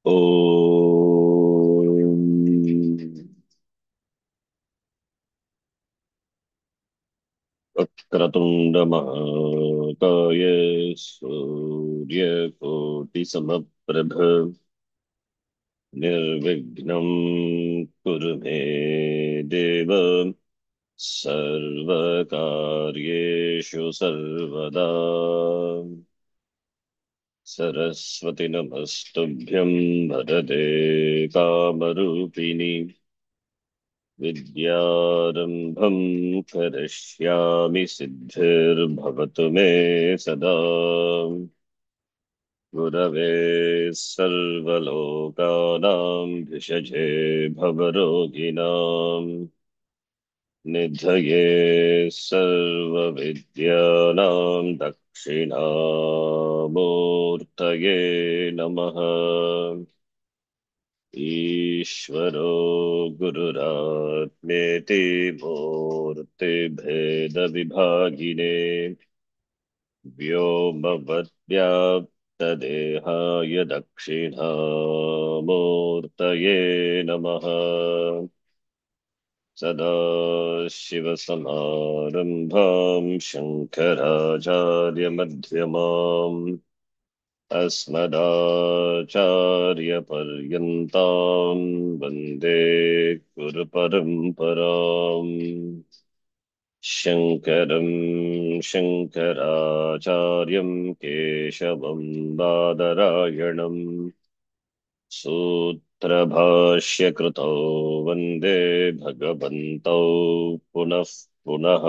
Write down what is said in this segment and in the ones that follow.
ॐ वक्रतुण्डमहाकाय सूर्यकोटिसमप्रभ निर्विघ्नं कुरु मे देव सर्वकार्येषु सर्वदा। सरस्वति नमस्तुभ्यं वरदे कामरूपिणि विद्यारम्भं करिष्यामि सिद्धिर्भवतु मे सदा। गुरवे सर्वलोकानां भिषजे भवरोगिणां निधये सर्वविद्यानां दक्षिणामूर्तये नमः। ईश्वरो गुरुरात्मेति मूर्तिभेदविभागिने व्योमवद्व्याप्तदेहाय दक्षिणामूर्तये नमः। सदाशिवसमारम्भां शङ्कराचार्यमध्यमाम् अस्मदाचार्यपर्यन्तां वन्दे गुरुपरम्पराम्। शङ्करं शङ्कराचार्यं केशवं बादरायणम् सूत्रभाष्यकृतौ वन्दे भगवन्तौ पुनः पुनः।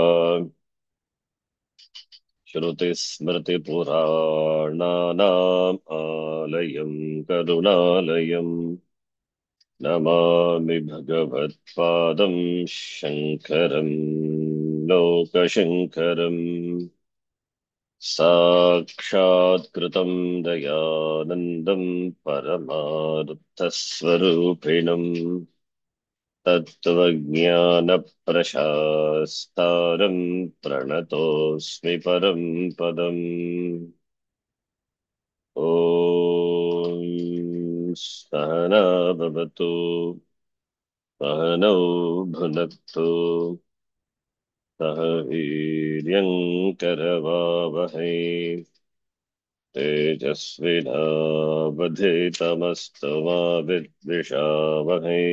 श्रुतिस्मृतिपुराणानाम् आलयं करुणालयम् नमामि भगवत्पादं शङ्करं लोकशङ्करम्। साक्षात्कृतं दयानन्दं परमार्थस्वरूपिणम् तत्त्वज्ञानप्रशास्तारं प्रणतोऽस्मि परं पदम्। ॐ सहना भवतु सहनौ भुनक्तु सह वीर्यङ्करवावहै तेजस्विनावधीतमस्तु मा विद्विषावहै।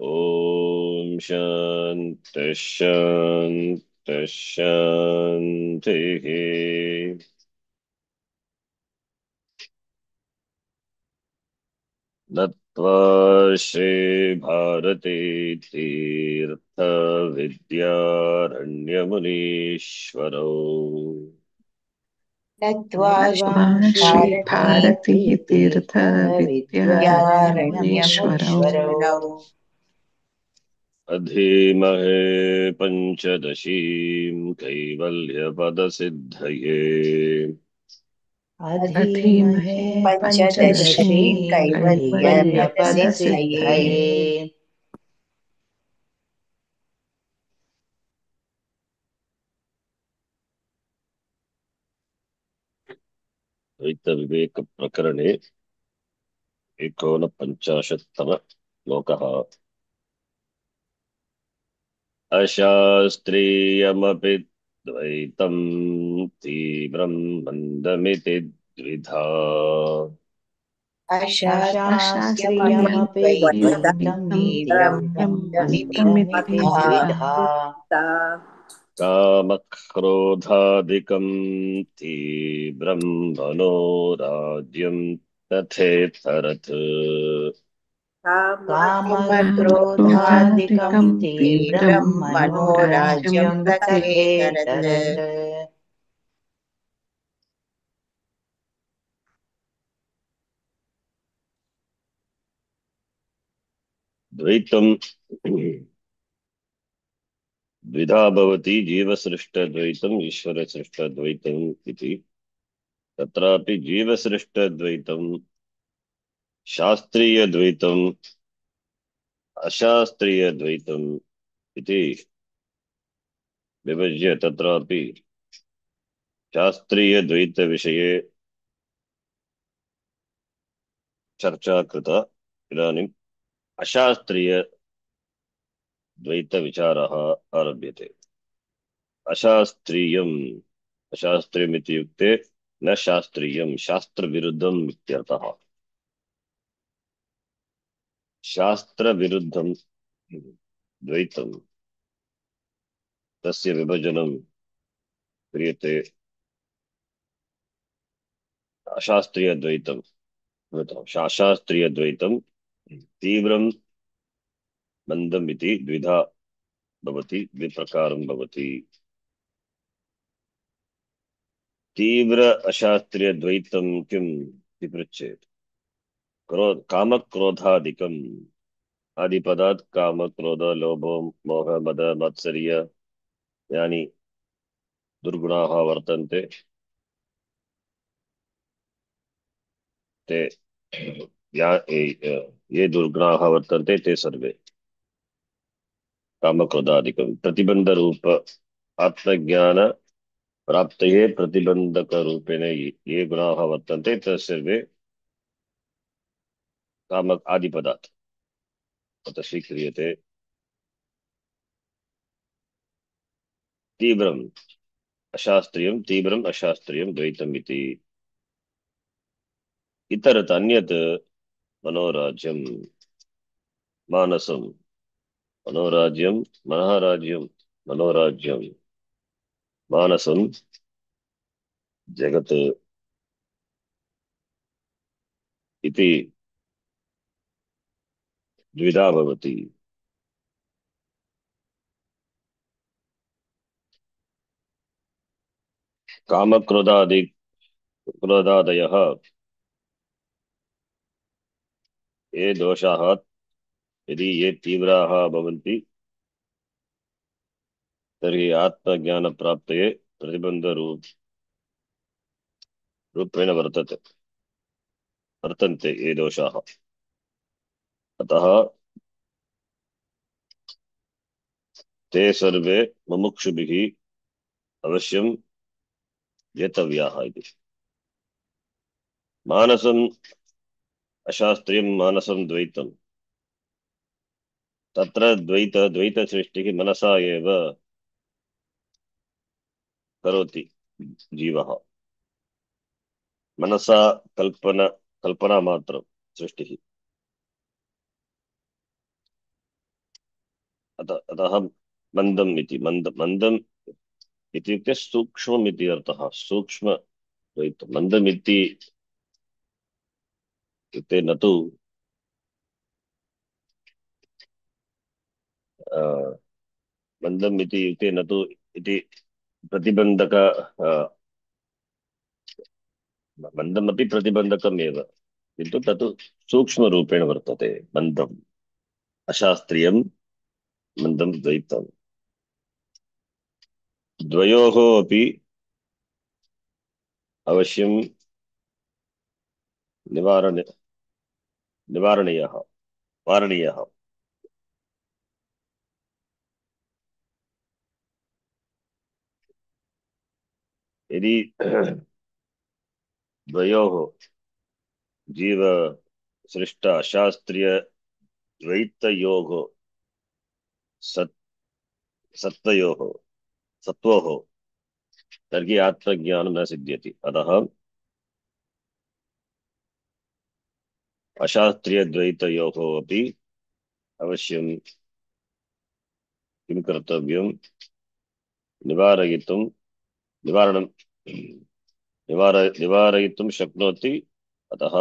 ॐ शान्तिः शान्तिः शान्तिः। नत्वा श्रीभारती तीर्थविद्यारण्यमुनीश्वरौ नत्वा नत्वा श्रीभारती श्रीभारतीतीर्थविद्यारण्यमुनीश्वरौ तीर्थविद्यारण्यमुनीश्वरौ अधीमहे पञ्चदशीं कैवल्यपदसिद्धये अधीमहे पञ्चदशी पञ्चदशीं कैवल्यपदसिद्धये। कैवल्यपदसिद्धये। द्वैतविवेकप्रकरणे 59तमः श्लोकः। अशास्त्रीयमपि द्वैतं तीव्रं मन्दमिति द्विधा अशास्त्रीयमपि अशास्त्रीयमपि द्वैतं द्वैतं तीव्रं तीव्रं मन्दमिति मन्दमिति द्विधा। द्विधा। कामक्रोधादिकं तीव्रं मनोराज्यं तथेतरत् कामक्रोधादिकं कामक्रोधादिकं तीव्रं तीव्रं मनोराज्यं मनोराज्यं तथेतरत्। तथेतरत्। द्वैतं द्विधा भवति जीवसृष्टद्वैतम् ईश्वरसृष्टद्वैतम् इति। तत्रापि जीवसृष्टद्वैतं शास्त्रीयद्वैतम् अशास्त्रीयद्वैतम् इति विभज्य तत्रापि शास्त्रीयद्वैतविषये चर्चा कृता। इदानीम् अशास्त्रीयद्वैतविचारः आरभ्यते। अशास्त्रीयम् अशास्त्रीयम् इत्युक्ते न शास्त्रीयम्, शास्त्रविरुद्धम् इत्यर्थः। शास्त्रविरुद्धं द्वैतं, तस्य विभजनं क्रियते अशास्त्रीयद्वैतं। अशास्त्रीयद्वैतं तीव्रं मन्दम् इति द्विधा भवति, द्विप्रकारं भवति। तीव्र अशास्त्रीयद्वैतं किम् इति पृच्छेत्। कामक्रोधादिकम्, आदिपदात् काम क्रोध लोभो मोह मद मत्सर्य यानि दुर्गुणाः वर्तन्ते, ते ये दुर्गुणाः वर्तन्ते ते सर्वे कामक्रोधादिकं प्रतिबंधरूप आत्मज्ञान प्राप्तये प्रतिबंधकरूपेण ये गुणाः वर्तन्ते ते सर्वे काम आदिपदात् अतः स्वीक्रियते। तीव्रम् अशास्त्रीयं तीव्रम् अशास्त्रीयं द्वैतम् इति। इतरत् अन्यत् मनोराज्यं मानसं, मनोराज्यं मनःराज्यं, मनोराज्यं मानसं जगत् इति द्विधा भवति। क्रोधादयः ये दोषाः यदि ये तीव्राः भवन्ति तर्हि आत्मज्ञानप्राप्तये प्रतिबन्धरूपेण वर्तन्ते ये दोषाः। अतः ते सर्वे मुमुक्षुभिः अवश्यं जेतव्याः इति। मानसम् अशास्त्रीयं मानसं द्वैतं, तत्र द्वैतसृष्टिः मनसा एव करोति जीवः। मनसा कल्पना मात्रं सृष्टिः। अतः मन्दम् इति मन्दम् इत्युक्ते सूक्ष्मम् इति अर्थः। सूक्ष्म मन्दम् इत्युक्ते न तु अ, मन्दम् इति युक्ते न तु इति प्रतिबन्धक मन्दमपि प्रतिबन्धकम् एव, किन्तु तत् सूक्ष्मरूपेण वर्तते मन्दम्। अशास्त्रीयं मन्दं द्वैतं द्वयोः अपि अवश्यं निवारण निवारणीयः वारणीयः। यदि द्वयोः जीव सृष्ट अशास्त्रीय द्वैतयोः सत्तयोः सत्त्वोः तर्हि आत्मज्ञानं न सिद्ध्यति। अतः अशास्त्रीयद्वैतयोः अपि अवश्यं किं कर्तव्यं, निवारयितुं निवारणं निवारयितुं शक्नोति। अतः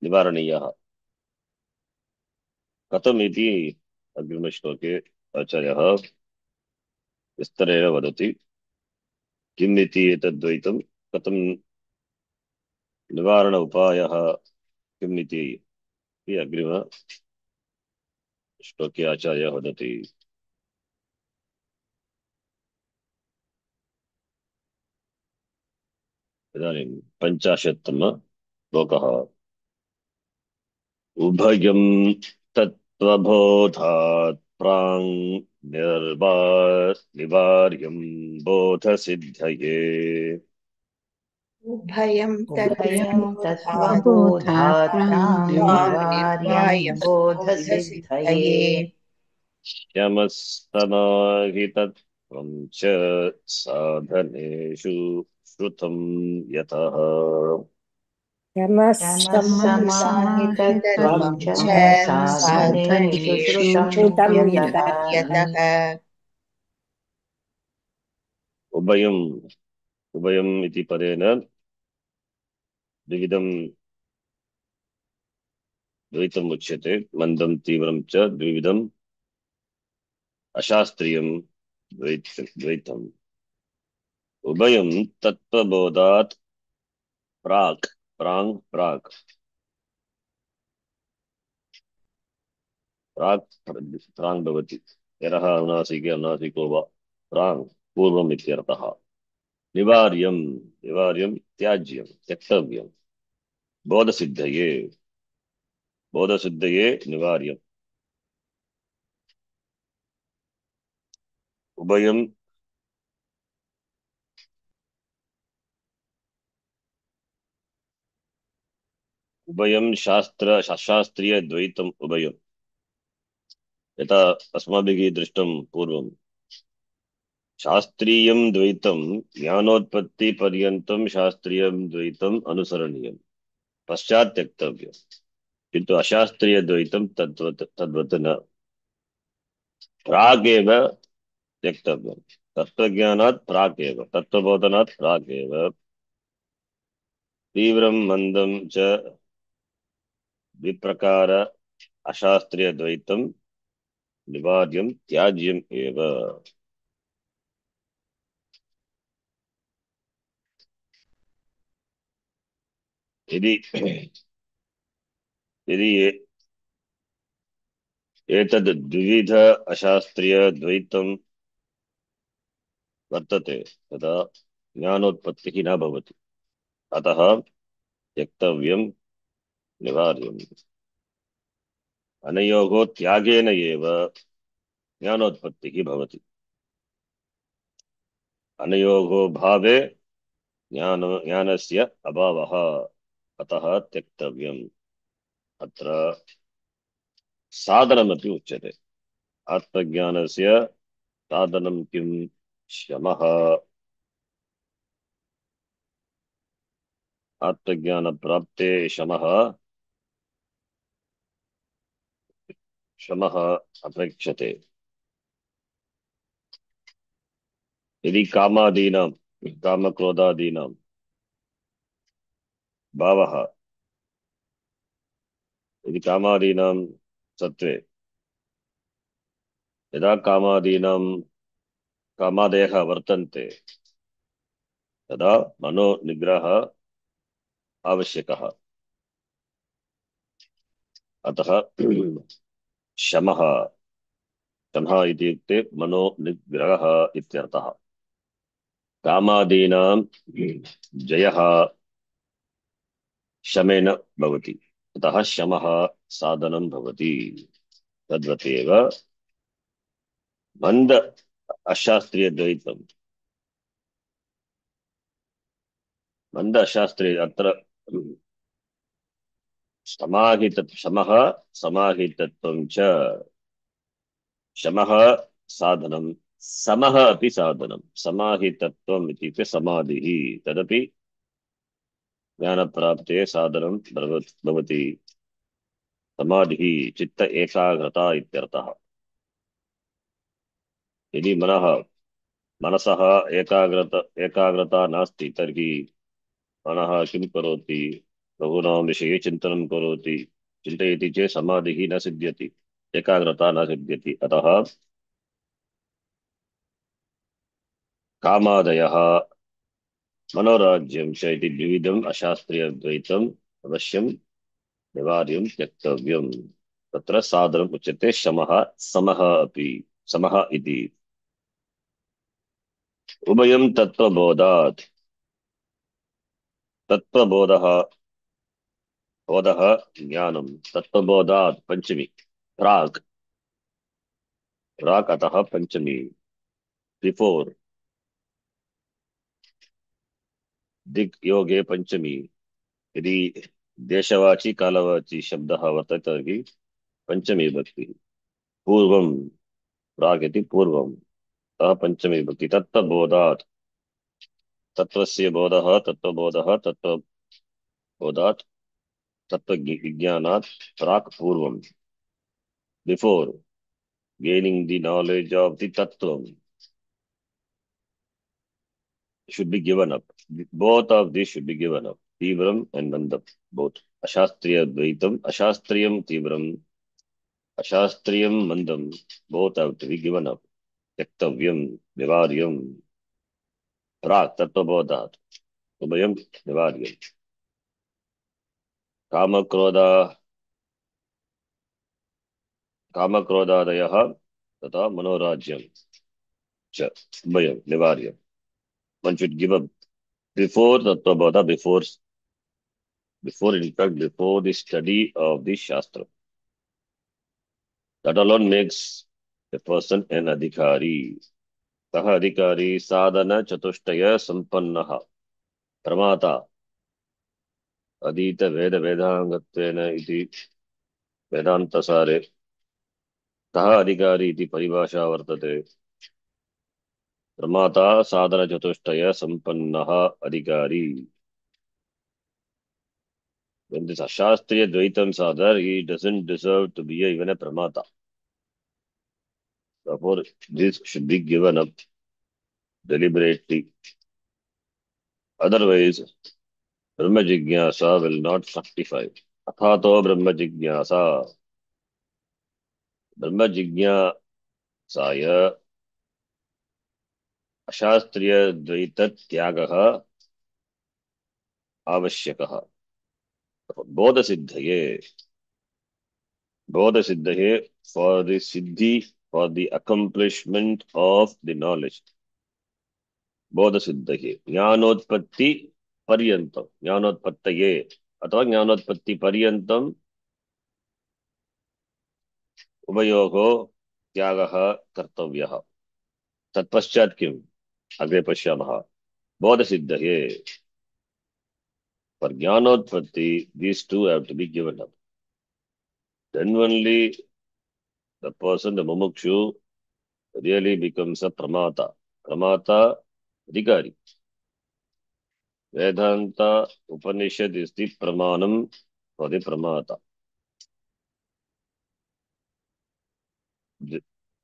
निवारणीयः। कथम् इति अग्रिमश्लोके आचार्यः विस्तरेण वदति। किम् इति एतद्द्वैतं, कथं निवारण उपायः किम् इति अग्रिमश्लोके आचार्यः वदति। इदानीं 50तमः श्लोकः। उभयं तत्त्वबोधात् प्राङ् निवार्यं बोधसिद्धये उभयं उभयं तत्त्वबोधात् तत्त्वबोधात् प्राङ्निवार्यं प्राङ्निवार्यं बोधसिद्धये बोधसिद्धये शमस्तमाहितत्वं च साधनेषु श्रुतं यतः तमस्समाहितत्वं च तमस्समाहितत्वं साधनेषु साधनेषु श्रुतं यतः यतः उभयम् उभयम् इति पदेन द्विविधं द्वैतम् उच्यते मन्दं तीव्रं च द्विविधम् अशास्त्रीयं द्वैतम् उभयं तत्त्वबोधात् प्राक् प्राक् प्राक् भवति यरः अनुनासिके अनुनासिको वा प्राङ् पूर्वम् इत्यर्थः निवार्यं त्याज्यं त्यक्तव्यं बोधसिद्धये निवार्यम् उभयम् उभयं शास्त्रीय द्वैतम् उभयम् यथा अस्माभिः दृष्टं पूर्वं शास्त्रीयं द्वैतं ज्ञानोत्पत्ति पर्यन्तं शास्त्रीयं द्वैतम् अनुसरणीयं पश्चात् त्यक्तव्यम् किन्तु अशास्त्रीय द्वैतं तद्वत् न प्रागेव त्यक्तव्यम् तत्त्वज्ञानात् प्रागेव तत्त्वबोधनात् प्रागेव तीव्रं मन्दं च द्विप्रकार अशास्त्रीय द्वैतं निवार्यं त्याज्यम् एव यदि यदि एतद् द्विविध अशास्त्रीय द्वैतं वर्तते तदा ज्ञानोत्पत्तिः न भवति अतः त्यक्तव्यं निवार्यम् अनयोः त्यागेन एव ज्ञानोत्पत्तिः भवति अनयोः भावे ज्ञानस्य अभावः अतः त्यक्तव्यम् अत्र साधनमपि उच्यते आत्मज्ञानस्य साधनं किं शमः आत्मज्ञानप्राप्ते शमः अपेक्षते यदि कामक्रोधादीनां भावः यदि कामादीनां सत्त्वे यदा कामादयः वर्तन्ते तदा मनो निग्रहः आवश्यकः अतः शमः शमः इत्युक्ते मनो निग्रहः इत्यर्थः कामादीनां जयः शमेन भवति अतः शमः साधनं भवति तद्वदेव मंद अशास्त्रीय द्वैतम मंद अशास्त्रीय अत्र समाहित शमः समाहितत्वं च शमः साधनं समः अपि साधनं समाहितत्वम् इत्युक्ते समाधिः तदपि ज्ञानप्राप्ते साधनं भवति समाधिः चित्त एकाग्रता इत्यर्थः यदि मनसः एकाग्रता नास्ति तर्हि मनः किं करोति बहूनां विषये चिन्तनं करोति चिन्तयति चेत् समाधिः न सिद्ध्यति एकाग्रता न सिद्ध्यति अतः कामादयः मनोराज्यं च इति द्विविधम् अशास्त्रीयद्वैतम् अवश्यं निवार्यं त्यक्तव्यम् तत्र साधनम् उच्यते शमः समः अपि समः इति उभयं तत्त्वबोधात् तत्त्वबोधः बोधः ज्ञानं तत्त्वबोधात् पंचमी प्राक् प्राक् अतः पंचमी बिफोर दिक् योगे पंचमी यदि देशवाची कालवाची शब्दः वर्तते तर्हि पंचमी विभक्ति पूर्वं प्राग् इति पूर्वं अतः पंचमी विभक्ति तत्त्वबोधात् तत्त्वस्य बोधः तत्त्वबोधः तत्त्वबोधात् तत्त्वविज्ञानात् प्राक् पूर्वं before gaining the knowledge of the tattvam should be given up. Both of these should be given up. Tivram and Mandam. Both. Ashastriya Dvaitam, Ashastriyam Tivram, Ashastriyam Mandam. Both have to be given up. Yaktavyam, Nivaryam, Prak, Tattvabodhat. Ubhayam, Nivaryam. Kama Krodha, Kama Krodhadayaha, Tata Manorajyam. Cha, Ubhayam, Nivaryam. One should give up before Tattvabodha, before in fact, before the study of the Shastra. That alone makes a person an adhikari. Saha adhikari sadhana chatushtaya sampannah. Pramata adita veda vedangatvena iti vedantasare. Saha adhikari iti paribhasha vartate. Pramata sadhana chatushtaya sampannah adhikari. When this ashastriya dvaitam sadhar, he doesn't deserve to be even a pramata. Therefore, this should be given up deliberately. Otherwise, Brahma Jigyasa will not fructify. Athato Brahma Jigyasa. Brahma Jigyasaya Ashastriya Dvaita Tyagaha Avashyakaha. Bodha Siddhaye. Bodha Siddhaye for the Siddhi, for the accomplishment of the knowledge. Bodha Siddhaye. Jnanotpatti Paryantam. Jnanotpattaye. अथवा ज्ञानोत्पत्ति पर्यंतम उभयोः त्यागः कर्तव्यः तत्पश्चात् किम् अग्रे पश्यामः बोधसिद्धये for jnanotpatti these two have to be given up, then only the person, the mumukshu, really becomes a pramata adhikari. Vedanta Upanishad is the pramanam for the pramata.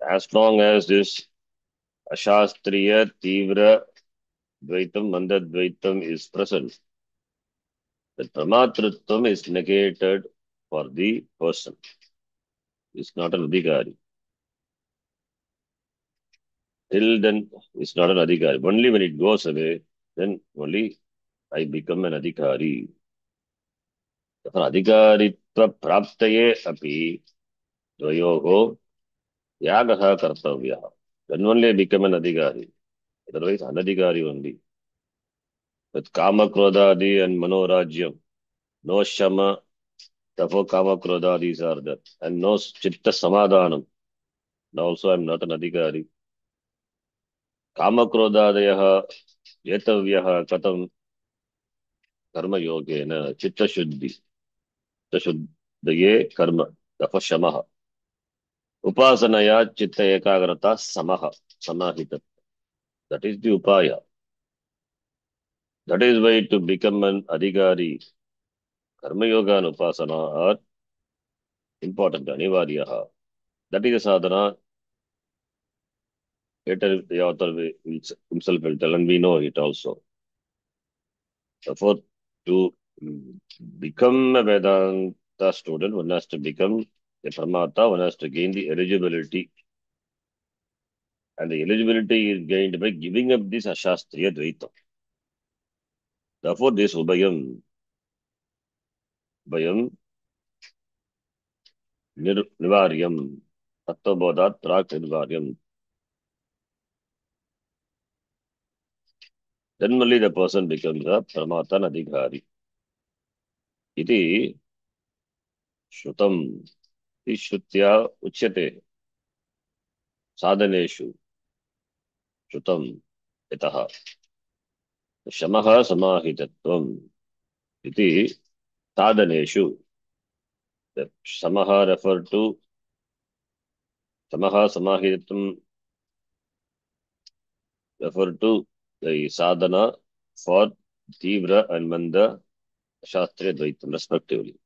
As long as this ashastriya tivra dvaitam mandadvaitam is present, the pramatritvam is negated for the person. It's not an adhikari. Till then, it's not an adhikari. Only when it goes away, then only I become an adhikari. Adhikaritva praptaye api dvayoho yagaha kartavyaha. Then only I become an adhikari. Otherwise, anadhikari only. With kama krodadi and manorajyam, no shama, therefore kama krodadis are there. And no chitta samadhanam. Now also I am not an adhikari. Kama krodadayaha jetavyaha katam karma yogena chitta shuddhi. Chitta karma. Therefore shamaha. Upasanaya chitta ekagrata samaha. Samahita. That is the upaya. That is why to become an adhikari, karma yoga and upasana are important. Anivaryaha. That is a sadhana. Later the author himself will tell, and we know it also. Therefore, to become a Vedanta student, one has to become a pramata, one has to gain the eligibility. And the eligibility is gained by giving up this ashastriya dvaita. Therefore, this ubhayam nivaryam, tattvabodhat prak nivaryam. Then only the person becomes a pramata adhikari. Iti shrutam. Ishrutya uchyate. Sadhaneshu. Shrutam. Itaha. Shamaha Samahitatvam iti sadhaneshu. The Shamaha referred to Shamaha Samahitatvam referred to the sadhana for Tivra and Manda Shastriya Dvaitam respectively.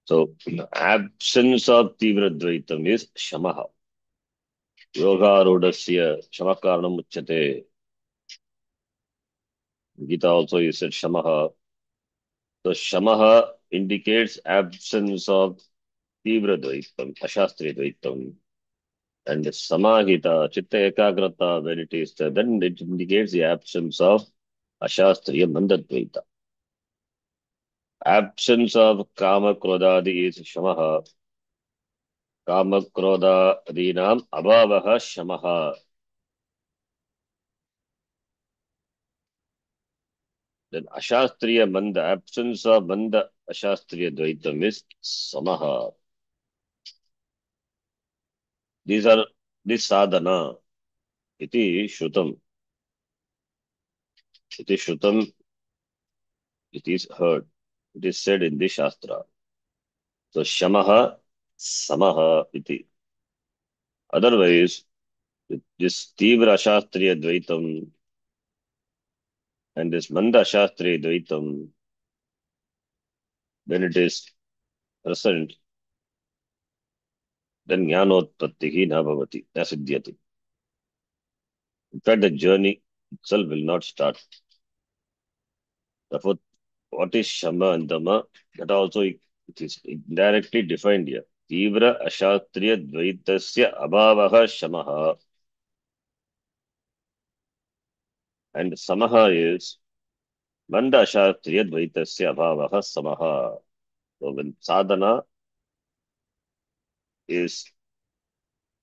So, absence of Tivra Dvaitam is Shamaha. Yoga Rodasya Shamakaranam Uchate. Gita also is said Shamaha. So, Shamaha indicates absence of Tivra Dvaitam, Ashastriya Dvaitam. And Samahita, Chitta Ekagrata, when it is there, then it indicates the absence of Ashastriya Mandadvaita. Absence of Kama Krodadi is Shamaha. Kama Krodadinam Abhavaha Shamaha. Then Ashastriya Manda, absence of Manda Ashastriya Dvaitam is Samaha. These are this sadhana. Iti Shrutam. Iti Shrutam. It is heard. It is said in the Shastra. So Shamaha, Samaha iti. Otherwise, this Tivra Ashastriya Dvaitam and this Manda Ashastriya Dvaitam, when it is present, then Jnanotpattihi na bhavati, na siddhyati. In fact, the journey itself will not start. Therefore, what is Shama and Dama? That also it is indirectly defined here. Tivra Ashastriya Dvaitasya Abhavaha Shamaha. And Samaha is Manda Ashastriya Dvaitasya Abhavaha Samaha. So when sadhana is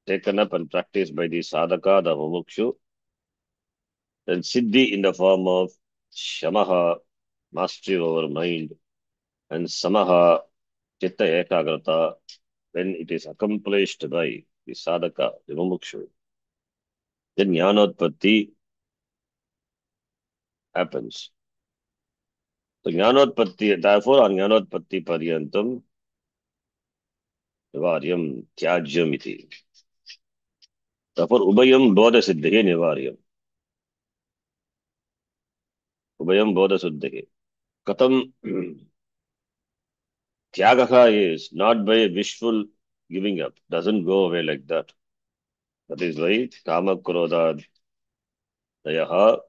taken up and practiced by the sadhaka, the mumukshu, then siddhi in the form of shamaha, mastery over mind, and samaha, chitta ekagrata, when it is accomplished by the sadhaka, the mumukshu, then jnanotpatti happens. So jnanotpatti, therefore on jnanotpatti paryantam, nivaryam, tyajyam iti. Therefore ubayam bodha siddhi nivaryam. Ubayam bodha siddhi. Katam Tyagaha is not by a wishful giving up, doesn't go away like that. That is why Kama Krodha Dayaha,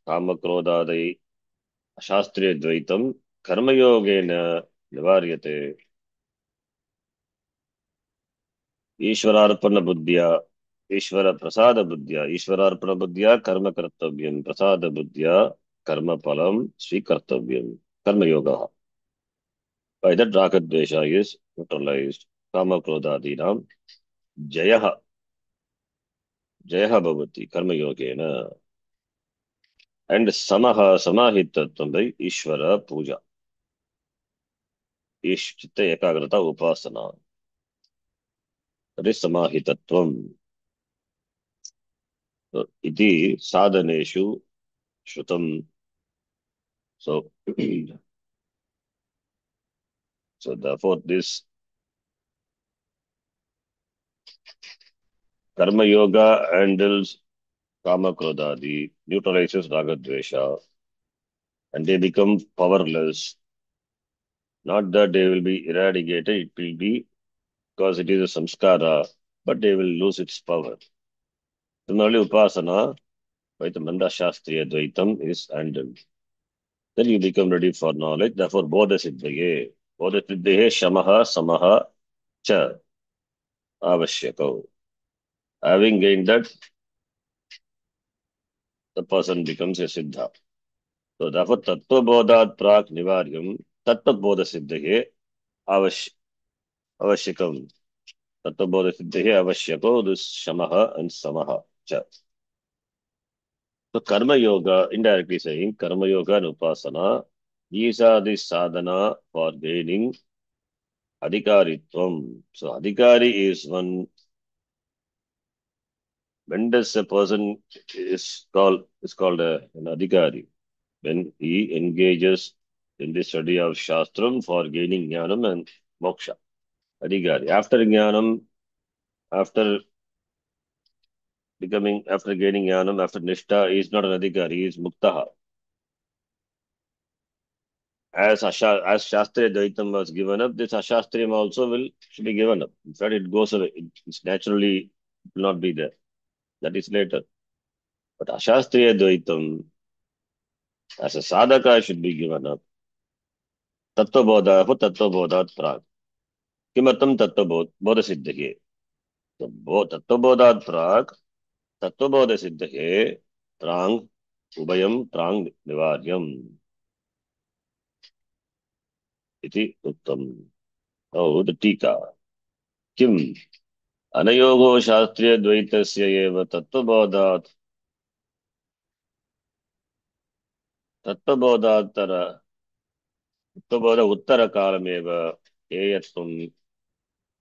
Kama Krodha Day, Shastriya Dvaitam, Karma Yogena Nivaryate, Ishwararpana Buddhya, Ishvara Prasada Buddhya, Ishwararpana Buddhya, Karma Kartavyam, Prasada Buddhya, Karma Palam, Sri Kartavyam, Karma Yoga. By that Rakadvesha is neutralized. Kama Krodha Dinam, Jayaha. Jayaha Bhavati, Karma Yogena. And Samaha Samahitatvam by Ishvara Puja. Ish Chitta Ekagrata Upasana. That is Samahitatvam. So, iti sadhaneshu shrutam. So, so therefore this Karma Yoga handles Kama Krodhadi, neutralizes Ragadvesha, and they become powerless. Not that they will be eradicated, it will be because it is a samskara, but they will lose its power. Similarly, Upasana, by the Manda Shastriya Dvaitam is handled. Then you become ready for knowledge. Therefore, Bodha Siddhaye. Bodha Siddhaye Shamaha Samaha Cha Avashyako. Having gained that, the person becomes a Siddha. So therefore, Tattva Bodhat Prak Nivaryam, Tattva Bodha Siddhaye Avashyakam. Tattva Bodha Siddhaye Avashyako, this Shamaha and Samaha Cha. So Karma Yoga, indirectly saying, Karma Yoga and Upasana, these are the sadhana for gaining Adhikaritvam. So Adhikari is one when does a person is called an adhikari? When he engages in the study of Shastram for gaining jnanam and moksha. Adhikari. After jnanam, after after gaining jnanam, after nishtha, he is not an adhikari, he is muktaha. As Shastriya Dvaitam was given up, this Ashastriyam also should be given up. In fact, it goes away. It's naturally it will not be there. That is later. But Ashastriya Dvaitam, as a sadhaka, should be given up. Tattvabodha, Tattvabodhat Prag. Kimartam Tattvabodha Siddhye. So, Tattvabodhat Prag, Tattvabodha Siddhye, Prang, Ubayam, Prang Nivaryam. Iti Uttam. Oh, the Tika. Kim. Anayogo Shastriya Dvaitasya eva Tattvabodhatara Tattvabodha Uttara Kalameva Eyatvam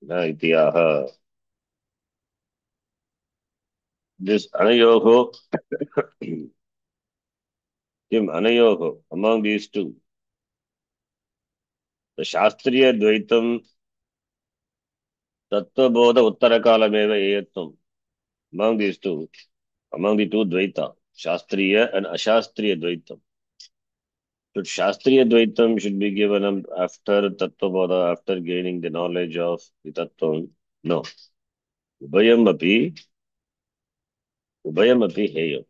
na itiyaha. This Anayogo Kim Anayogo among these two. The Shastriya Dvaitam Tattvabodha Uttara Kalameva Eyatvam. Among these two, among the two Dvaita, Shastriya and Ashastriya Dvaitam. Should Shastriya Dvaitam should be given up after Tattvabodha, after gaining the knowledge of the Tattvam? No. Ubayam api heyam.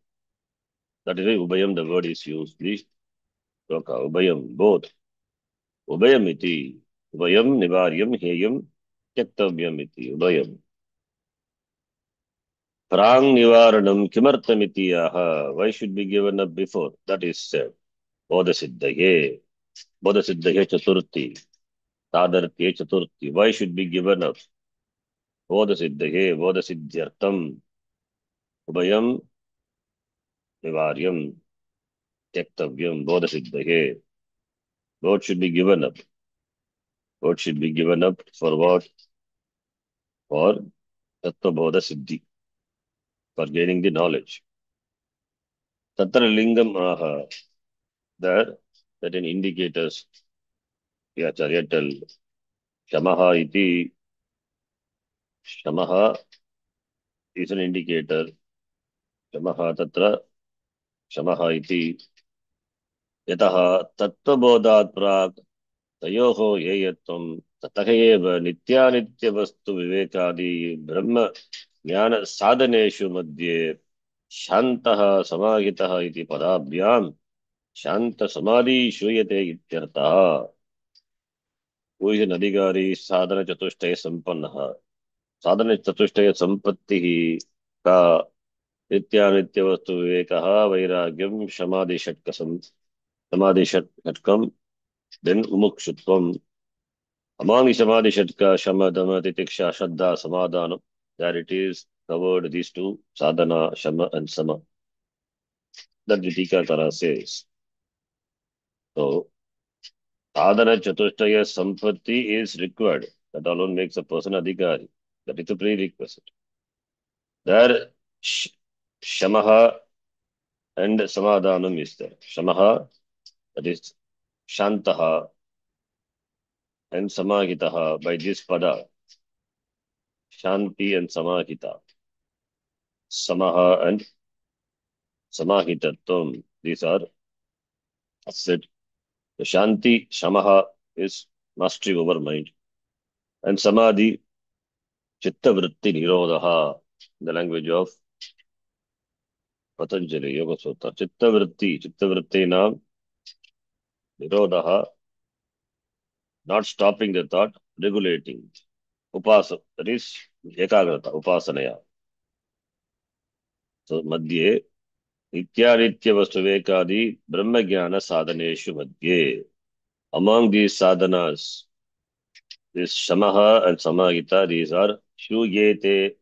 That is why Ubayam, the word is used. Please, Ubayam, both. Ubayam iti. Ubayam nivaryam heyam tyaktavayam iti. Ubayam. Prang nivaranam kimartam iti yaha. Why should be given up before? That is said. Bodhasiddhaye. Bodhasiddhaye chaturthi. Tadartye chaturthi. Why should be given up? Bodhasiddhaye. Bodhasiddhyartam. Ubayam nivaryam tyaktavayam. Bodhasiddhaye. Both should be given up. Both should be given up for what? For Tattvabodha Siddhi. For gaining the knowledge. Tatra lingam aha. There, certain indicators. The Acharya tell. Shamaha iti. Shamaha is an indicator. Shamaha tatra. Shamaha iti. Yataha Tattvabodhat prak. Tayoho yeyatvam. Tataha eva nityanitya vastu vivekadi brahma jnana sadhaneshu madhye शान्तः समाहितः इति पदाभ्याम शांत समाधि श्रूयते इत्यर्थः. Who is an adhikari sadhana chatushtaya sampannah. Sadhana chatushtaya sampattihi ka nitya nitya vastu vivekah vairagyam samadhi shatkam then umukshutvam. Among the samadhi shatka shama dhamma titiksha shraddha samadhanam, that it is covered these two sadhana shama and sama. That the Tikakara says. So, sadhana chatushtaya sampatti is required. That alone makes a person adhikari. That is a prerequisite. There, shamaha and samadhanam is there. Shamaha, that is shantaha, and samahitaha by this pada. Shanti and samahita. Samaha and samahitatvam. These are said. The shanti, shamaha is mastery over mind. And samadhi, chitta vritti nirodha, the language of Patanjali Yoga Sutra. Chitta vritti naam nirodha, not stopping the thought, regulating. Upasa, that is ekagrata, upasanaya. So, madhye, nityanitya vastuvekadi brahma jnana sadhaneshu madhye. Among these sadhanas, this shamaha and samahita, these are shuyete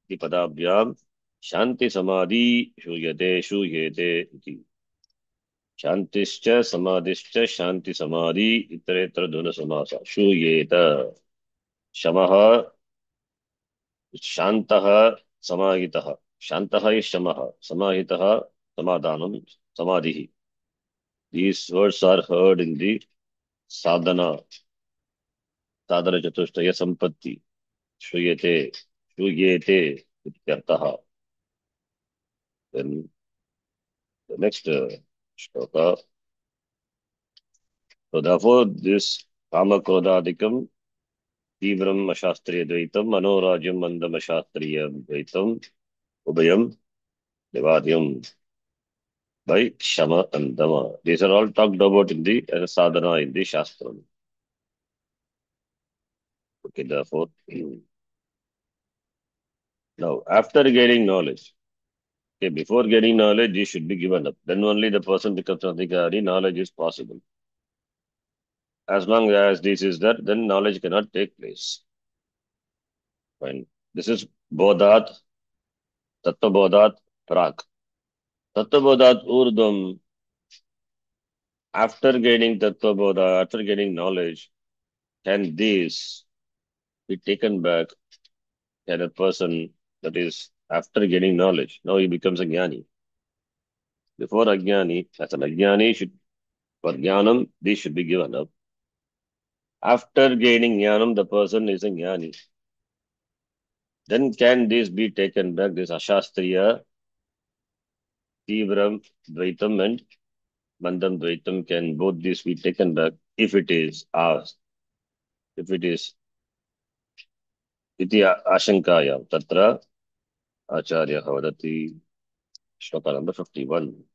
iti padabhyam, shanti samadhi shuyete iti. Shantischa samadhischa shanti samadhi iteretra dhuna samasa. Shuyeta. Shamaha, shantaha, समाहितः. शान्तः is shamah. Samahitah samadhanam samadhihi. These words are heard in the sadhana चतुष्टय संपत्ति. श्रूयते श्रूयेते इत्यर्थः. Then the next shloka. So therefore this kamakrodadikam तीव्रम अशास्त्रीय द्वैतम मनोराज्यम मंदम अशास्त्रीय द्वैतम उभयम निवार्यम by shama and dama. These are all talked about in the sadhana in the shastram. Okay, therefore, now after gaining knowledge, okay, before gaining knowledge, you should be given up. Then only the person becomes adhikari, knowledge is possible. As long as this is there, then knowledge cannot take place. Fine. This is bodhat, tattva bodhat, prak. Tattva bodhat urdhvam. After gaining tattva bodha, after gaining knowledge, can this be taken back? Can a person, that is, after gaining knowledge, now he becomes a jnani. Before ajnani, as an ajnani, for jnanam, this should be given up. After gaining jnanam, the person is a jnani. Then can this be taken back, this ashastriya, tivram, dvaitam and mandam dvaitam, can both these be taken back if it is asked, if it is iti ashankaya, tatra acharya vadati, shloka number 51.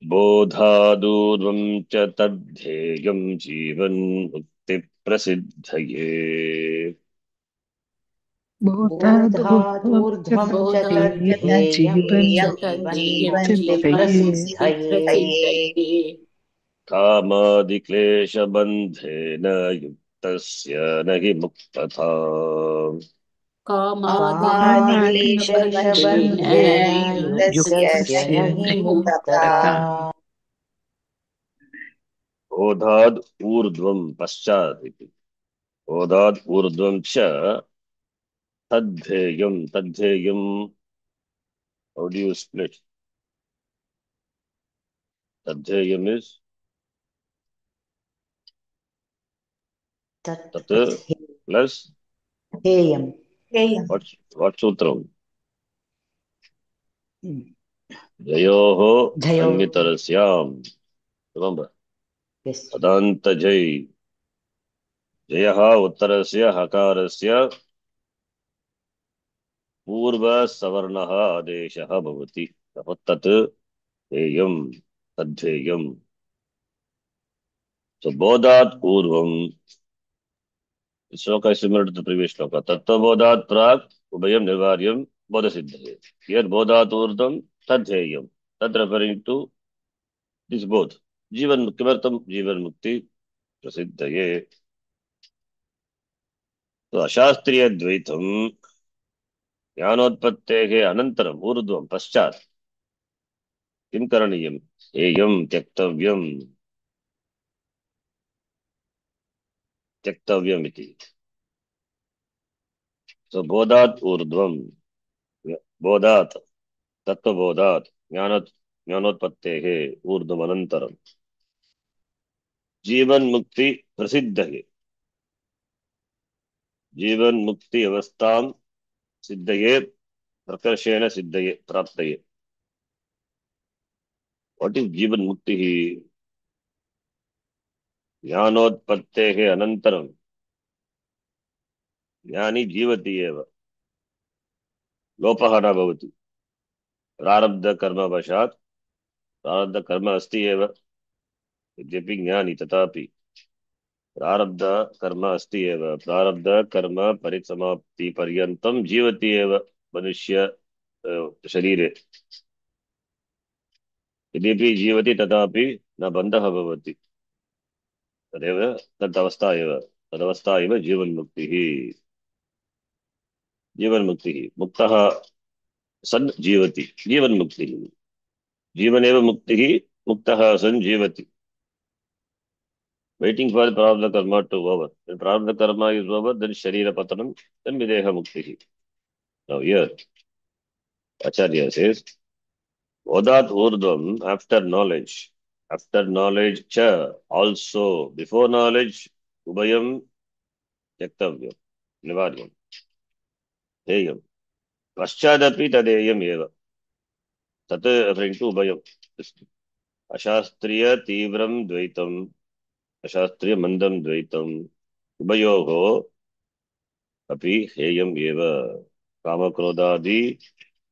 बोधादूर्वं च तद्धेयं जीवन्मुक्तिप्रसिद्धये. बोधादूर्ध्वं च बोधादूर्ध्वं च तद्धेयं तद्धेयं जीवन् जीवन्मुक्तिप्रसिद्धये प्रसिद्धये कामादिक्लेशबन्धेन युक्तस्य न हि मुक्तथा. कामादिक्लेशबन्धेन कामादिक्लेशबन्धेन युक्तस्य युक्तस्य न हि हि मुक्तता मुक्तता बोधाद् ऊर्ध्वं पश्चात् इति. बोधाद् ऊर्ध्वं च तद्धेयं. तद्धेयं, how do you split? Tadhyayam is tat plus हेयं what sutram? Jayoho जयो anvitarasyam. Remember, yes adanta jay. Jayaha uttarasya hakarasya purva savarnaha adeshaha bhavati. Tat heyam tadhyayam. So bodhat urvam. This shloka is similar to the previous shloka. Tattva bodhat prak ubhayam nivaryam bodhasiddhaye. Here bodhat urdham tadhyayam. That referring to this both. Jivan kimartam jivan mukti prasiddhaye. So अशास्त्रीय द्वैतम ज्ञानोत्पत्तेः अनन्तरम् ऊर्ध्वं पश्चात् किं करणीयम्? हेयं त्यक्तव्यम् त्यक्तव्यम् इति. So बोधात् ऊर्ध्वं, बोधात् तत्त्वबोधात् ज्ञानोत्पत्तेः ऊर्ध्वम् अनन्तरम् जीवन मुक्ति प्रसिद्धये. जीवन मुक्ति अवस्थां सिद्धये प्रकर्षेण सिद्धये प्राप्तये. What is जीवन मुक्ति? ज्ञानोत्पत्तेः अनन्तरं ज्ञानी जीवति एव, लोपः न भवति. प्रारब्धकर्मवशात् प्रारब्धकर्म अस्ति एव, यद्यपि ज्ञानी तथापि प्रारब्धकर्म अस्ति एव. प्रारब्धकर्म परिसमाप्ति पर्यन्तं जीवति एव मनुष्य शरीरे. यद्यपि जीवति तथापि न बन्धः भवति. तदेव तदवस्था एव जीवन्मुक्तिः. जीवन्मुक्तिः मुक्तः सन् जीवति. जीवन्मुक्तिः जीवनेव मुक्तिः. मुक्तः सन् जीवति. Waiting for prarabdha karma to over. When prarabdha karma is over, then sharira patanam, then videha muktihi. Now here, Acharya says, Odat urdhvam, after knowledge. After knowledge, cha, also. Before knowledge, ubayam yaktavyam, nivaryam, heyam. Paschadapi tadeyam eva. Tat referring to ubayam. Ashastriya tivram dvaitam, अशास्त्रीय मंदम द्वैतम उभयोः अपि हेयम् एव कामक्रोधादि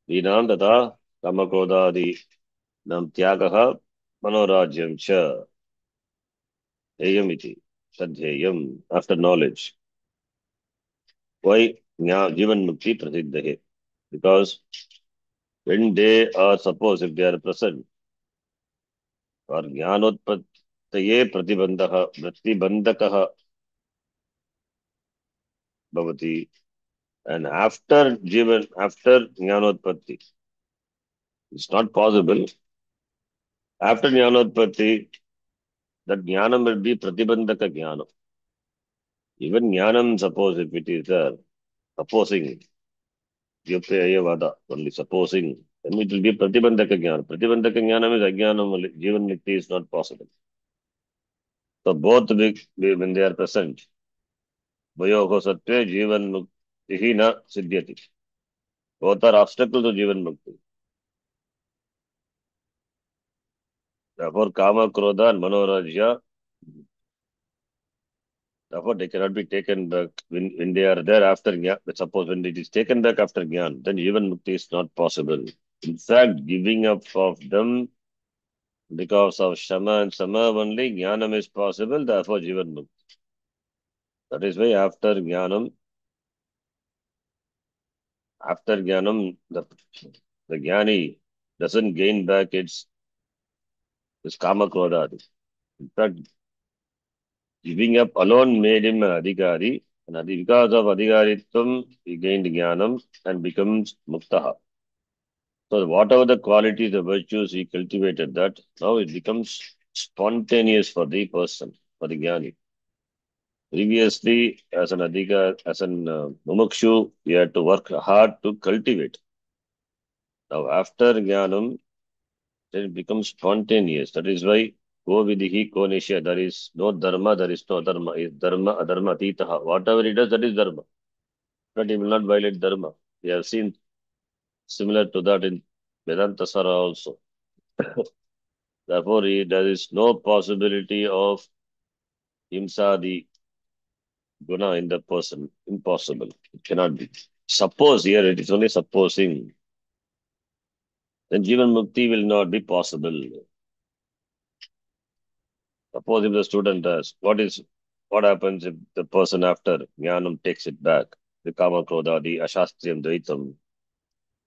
दीनां तथा कामक्रोधादि नाम त्यागः मनोराज्यं च हेयम् इति तद्धेयम् after knowledge why जीवन मुक्ति प्रसिद्ध है because when they are suppose if they are present और ज्ञानोत्पत्तये प्रतिबंधकः भवति and after ज्ञानोत्पत्ति it's not possible after ज्ञानोत्पत्ति that jnanam will be pratibandhaka jnanam. Even jnanam, suppose if it is opposing, vyapayavada, only supposing, then it will be pratibandhaka jnanam. Pratibandhaka jnanam is ajnanam only. Jivan mukti is not possible. So both when they are present, vayoho satve jivan mukti na siddhyati. Both are obstacle to jivan mukti. Therefore, kama, krodha and manorajya, therefore, they cannot be taken back when they are there after Jnana. Suppose when it is taken back after Jnana, then Jivan Mukti is not possible. In fact, giving up of them because of Shama and Sama only, Jnanam is possible, therefore Jivan Mukti. That is why after Jnanam, the Jnani doesn't gain back its Kama Krodha. In fact, giving up alone made him an Adhikari, and because of Adhikaritvam, he gained Jnanam and becomes Muktaha. So whatever the qualities, the virtues he cultivated, that now it becomes spontaneous for the person, for the Jnani. Previously, as an Mumukshu, he had to work hard to cultivate. Now after Jnanam, then it becomes spontaneous. That is why Go Vidhi Ko Nishya, there is no dharma, there is no dharma. Is dharma adharma atitaha. Whatever he does, that is dharma. But he will not violate dharma. We have seen similar to that in Vedanta Sara also. Therefore, there is no possibility of himsa, the guna in the person. Impossible. It cannot be. Suppose here it is only supposing. Then Jivan Mukti will not be possible. Suppose if the student asks, what happens if the person after Jnanam takes it back? The Kama Krodha, the Ashastriyam Dvaitam.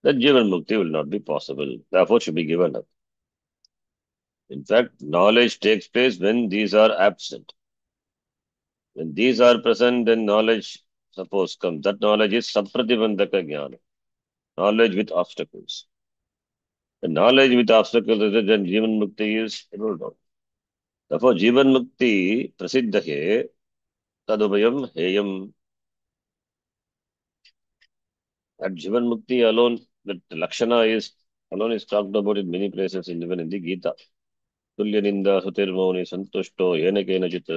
Then Jivan Mukti will not be possible. Therefore, should be given up. In fact, knowledge takes place when these are absent. When these are present, then knowledge, suppose, comes. That knowledge is sapratibandhaka jnana. Knowledge with obstacles. The knowledge with obstacles is then Jivan Mukti is ruled out. Therefore, Jivan Mukti prasiddhahe tadubhayam heyam. That Jivan Mukti alone, that Lakshana is alone is talked about in many places, even in the Gita. Tulya ninda sutirmauni santushto yena kenachit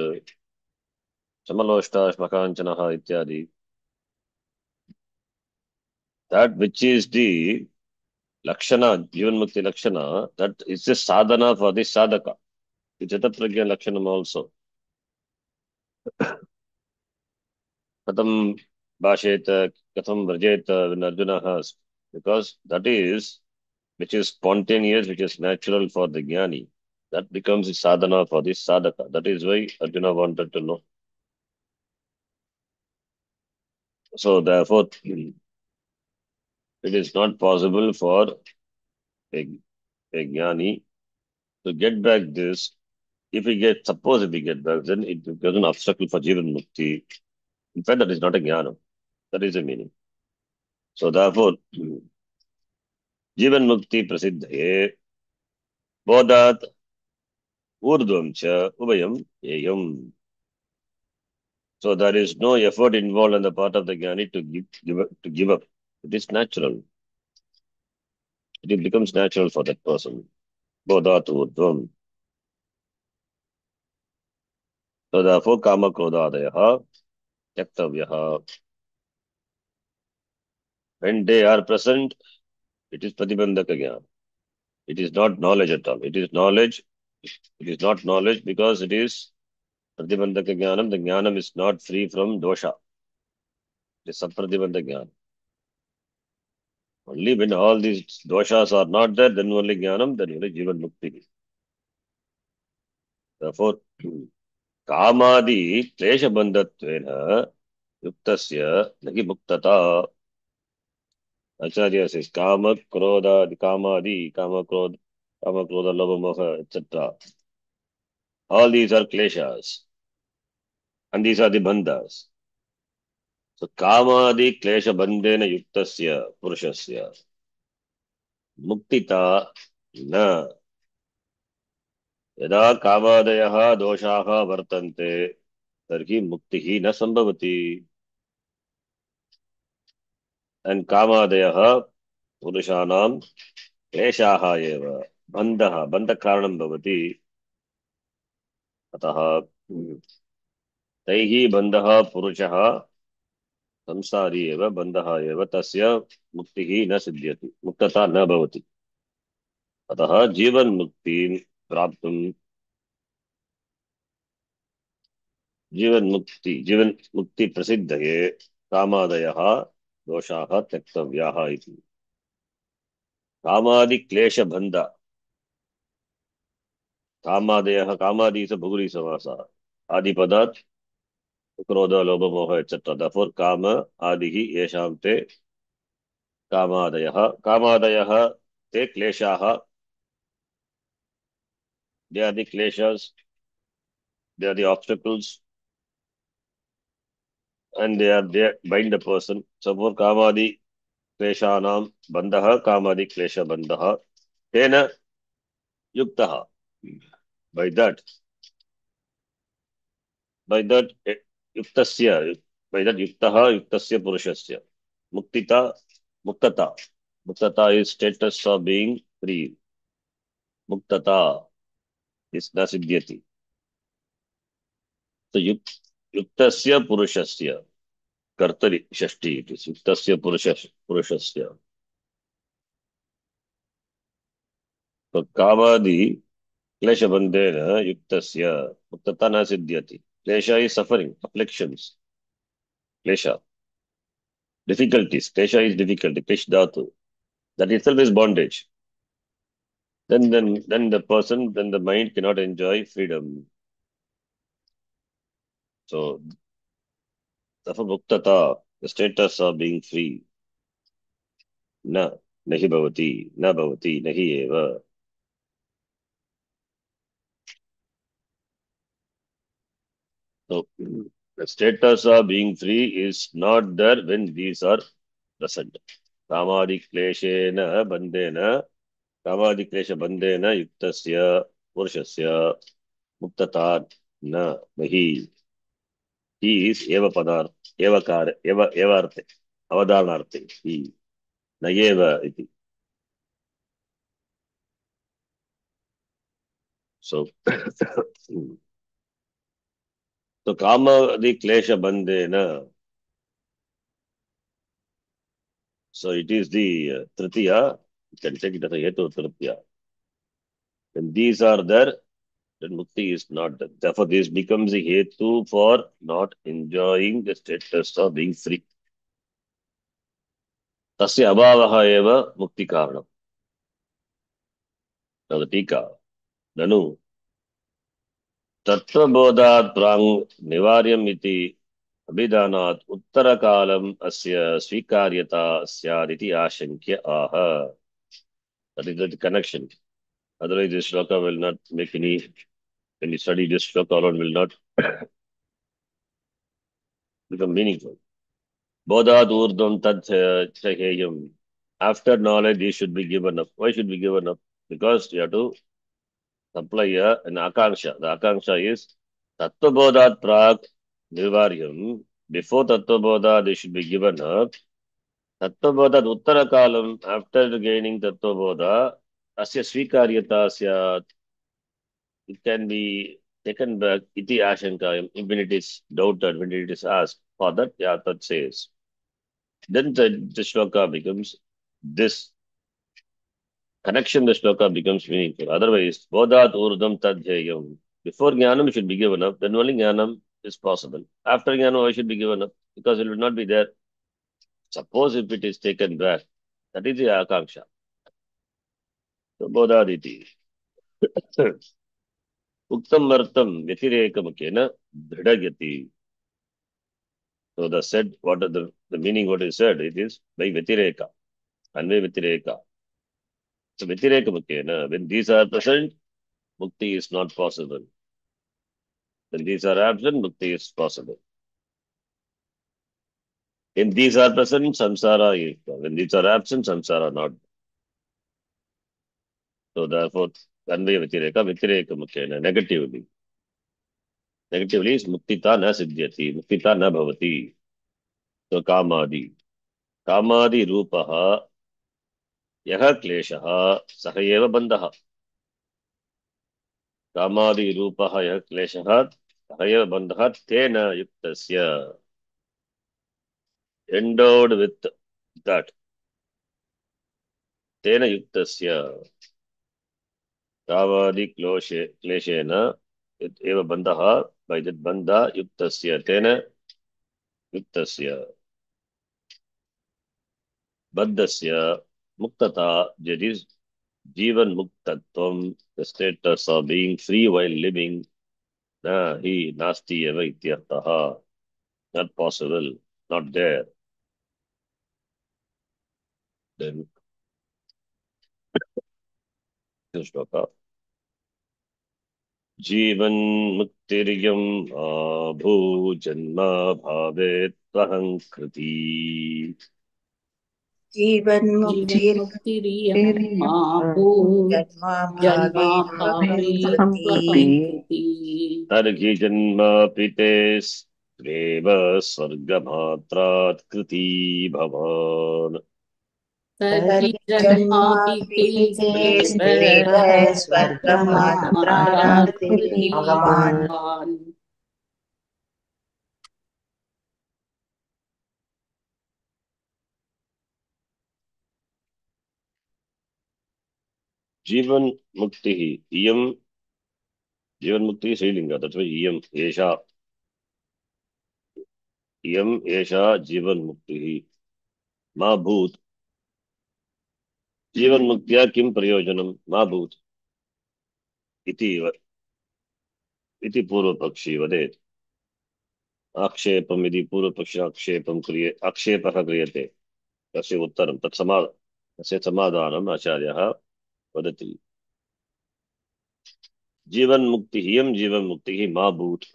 samaloshta shmakanchanaha ityadi. That which is the Lakshana, Jivan Mukti Lakshana, that is a sadhana for the sadhaka. It's Jata Pragya Lakshanam also. Katham Bhasheta, Katham Vrajeta, when Arjuna has. Because that is, which is spontaneous, which is natural for the Jnani. That becomes a sadhana for the sadhaka. That is why Arjuna wanted to know. So therefore, it is not possible for a Jnani to get back this. Suppose if we get back, then it becomes an obstacle for Jivan Mukti. In fact, that is not a jnana. That is a meaning. So therefore, Jivan Mukti prasiddhaye bodhat urdhvam cha ubayam yayam. So there is no effort involved on the part of the jnani to give up. It is natural. It becomes natural for that person. Bodhatu urdhvam. So therefore, kama krodadayaha tyaktavyaha. When they are present, it is pratibandhaka jnana. It is not knowledge at all. It is knowledge. It is not knowledge because it is pratibandhaka jnanam. The jnanam is not free from dosha. It is sapratibandhaka jnana. Only when all these doshas are not there, then only jnanam, then only jivan mukti. Therefore, kamadi klesha bandhatvena yuktasya nagi muktata. Acharya says kama, krodha, kamadi, kama, krodha, lobha, moha, etc. All these are kleshas. And these are the bandhas. So kamadi klesha bandhena yuktasya purushasya muktita na. यदा कामादयः दोषाः वर्तन्ते तर्हि मुक्तिः न सम्भवति. And कामादयः पुरुषाणां क्लेशाः एव बन्धकारणं भवति. अतः तैः बन्धः पुरुषः संसारी एव बन्धः एव तस्य मुक्तिः न सिद्ध्यति, मुक्तता न भवति. अतः जीवन्मुक्तिं प्राप्तुं जीवन मुक्ति प्रसिद्धये कामादयः दोषाः त्यक्तव्याः इति. कामादि क्लेश बंध. कामादयः, कामादि is a बहुरी समासः. आदि पदात् क्रोध लोभ मोह etc. Therefore काम आदिः येषां ते कामादयः ते क्लेशाः. They are the kleshas, they are the obstacles, and they bind the person. So for kamadi kleshanam bandha, kamadi klesha bandha tena yuktaha. By that yuktasya, by that yuktasya purushasya muktata is status of being free. Muktata is nasiddhyati. So yuktasya purushasya kartari shashti, it is yuktasya purushasya. So kamadi klesha bandhena yuktasya muktata nasiddhyati. Klesha is suffering, afflictions. Klesha. Difficulties. Klesha is difficulty. Klesh dhatu. That itself is bondage. Then the mind cannot enjoy freedom. So, therefore, muktata, the status of being free. Nahi bhavati, nahi eva. So, the status of being free is not there when these are present. Kamadi kleshena bandhena, kamadi klesha bandhena yuktasya purushasya muktata nahi. He is eva padarth, eva kar, eva arte, avadharnarthe. He, nayeva iti. So, so kama the klesha bandhena. So it is the tritiya. You can take it as a hetu tritiya. When these are there, then mukti is not there. Therefore, this becomes a hetu for not enjoying the status of being free. Tasya abhavaha eva mukti karanam. Now the tika. Nanu. Tattvabodhat prang nivaryam iti abhidhanat uttarakalam asya swikaryata syaditi ashankya aha. That is the connection. Otherwise, this shloka will not make any, when you study this shloka alone will not become meaningful. Bodhat urdhvam tat chaheyam. After knowledge, this should be given up. Why should be given up? Because you have to supply an akanksha. The akanksha is tattvabodhat prag nivaryam. Before tattvabodha, they should be given up. तत्त्वबोधात् उत्तरकालम् after gaining तत्त्वबोध अस्य स्वीकार्यता स्यात्. It can be taken back iti ashankayam when it is doubted, when it is asked. For that, Yatat says. Then the shloka becomes this connection, the shloka becomes meaningful. Otherwise, bodhat urdam tadhyayam. Before jnanam should be given up, then only jnanam is possible. After jnanam, why should be given up? Because it will not be there. Suppose if it is taken back, that is the akanksha. So bodhaditi. Uktam vartam vyatirekamukena dridagati. So the said, what are the meaning what is said, it is by Vetireka, Anve Vetireka. So Vetireka Mukena, when these are present, Mukti is not possible. When these are absent, Mukti is possible. When these are present, Samsara is. When these are absent, Samsara not. So therefore, Anve Vetireka, Vetireka Mukena, negatively. Negatively is Muktita na siddhyati, Muktita na bhavati. So Kamadi. Kamadi Rupaha, Yaha Kleshaha, Sahayeva Bandaha. कामादिरूपः यः क्लेशः सः बन्धः तेन युक्तस्य endowed with that तेन युक्तस्य कामादि क्लेशेन एव बन्धः by that बन्ध युक्तस्य तेन युक्तस्य बद्धस्य मुक्तता, that is जीवन मुक्तत्वं, the status of being free while living, न हि नास्ति एव इत्यर्थः. Not possible, not there. Then shloka. जीवन मुक्तिर्यम् आभू जन्म भावे त्वहङ्कृति. जीवन्मुक्तिर्यं मा भूत् जन्माभावे त्वहङ्कृति. तर्हि जन्म पिते स्वेव स्वर्गमात्रात् कृति भवान्. तर्हि जन्मापि ते स्वेव स्वर्गमात्रात् कृति भवान्. जीवन मुक्ति इयम, जीवन मुक्ति श्रीलिंग, that's why इयम एषा जीवन मुक्ति. मा भूत, जीवन मुक्त्या किं प्रयोजनं मा भूत इति पूर्वपक्षी वदेत्. आक्षेपम् यदि पूर्वपक्ष आक्षेपः क्रियते तस्य उत्तरं तस्य समाधानम् आचार्यः वदति. जीवन मुक्ति इयं जीवन मुक्तिः मा भूत्,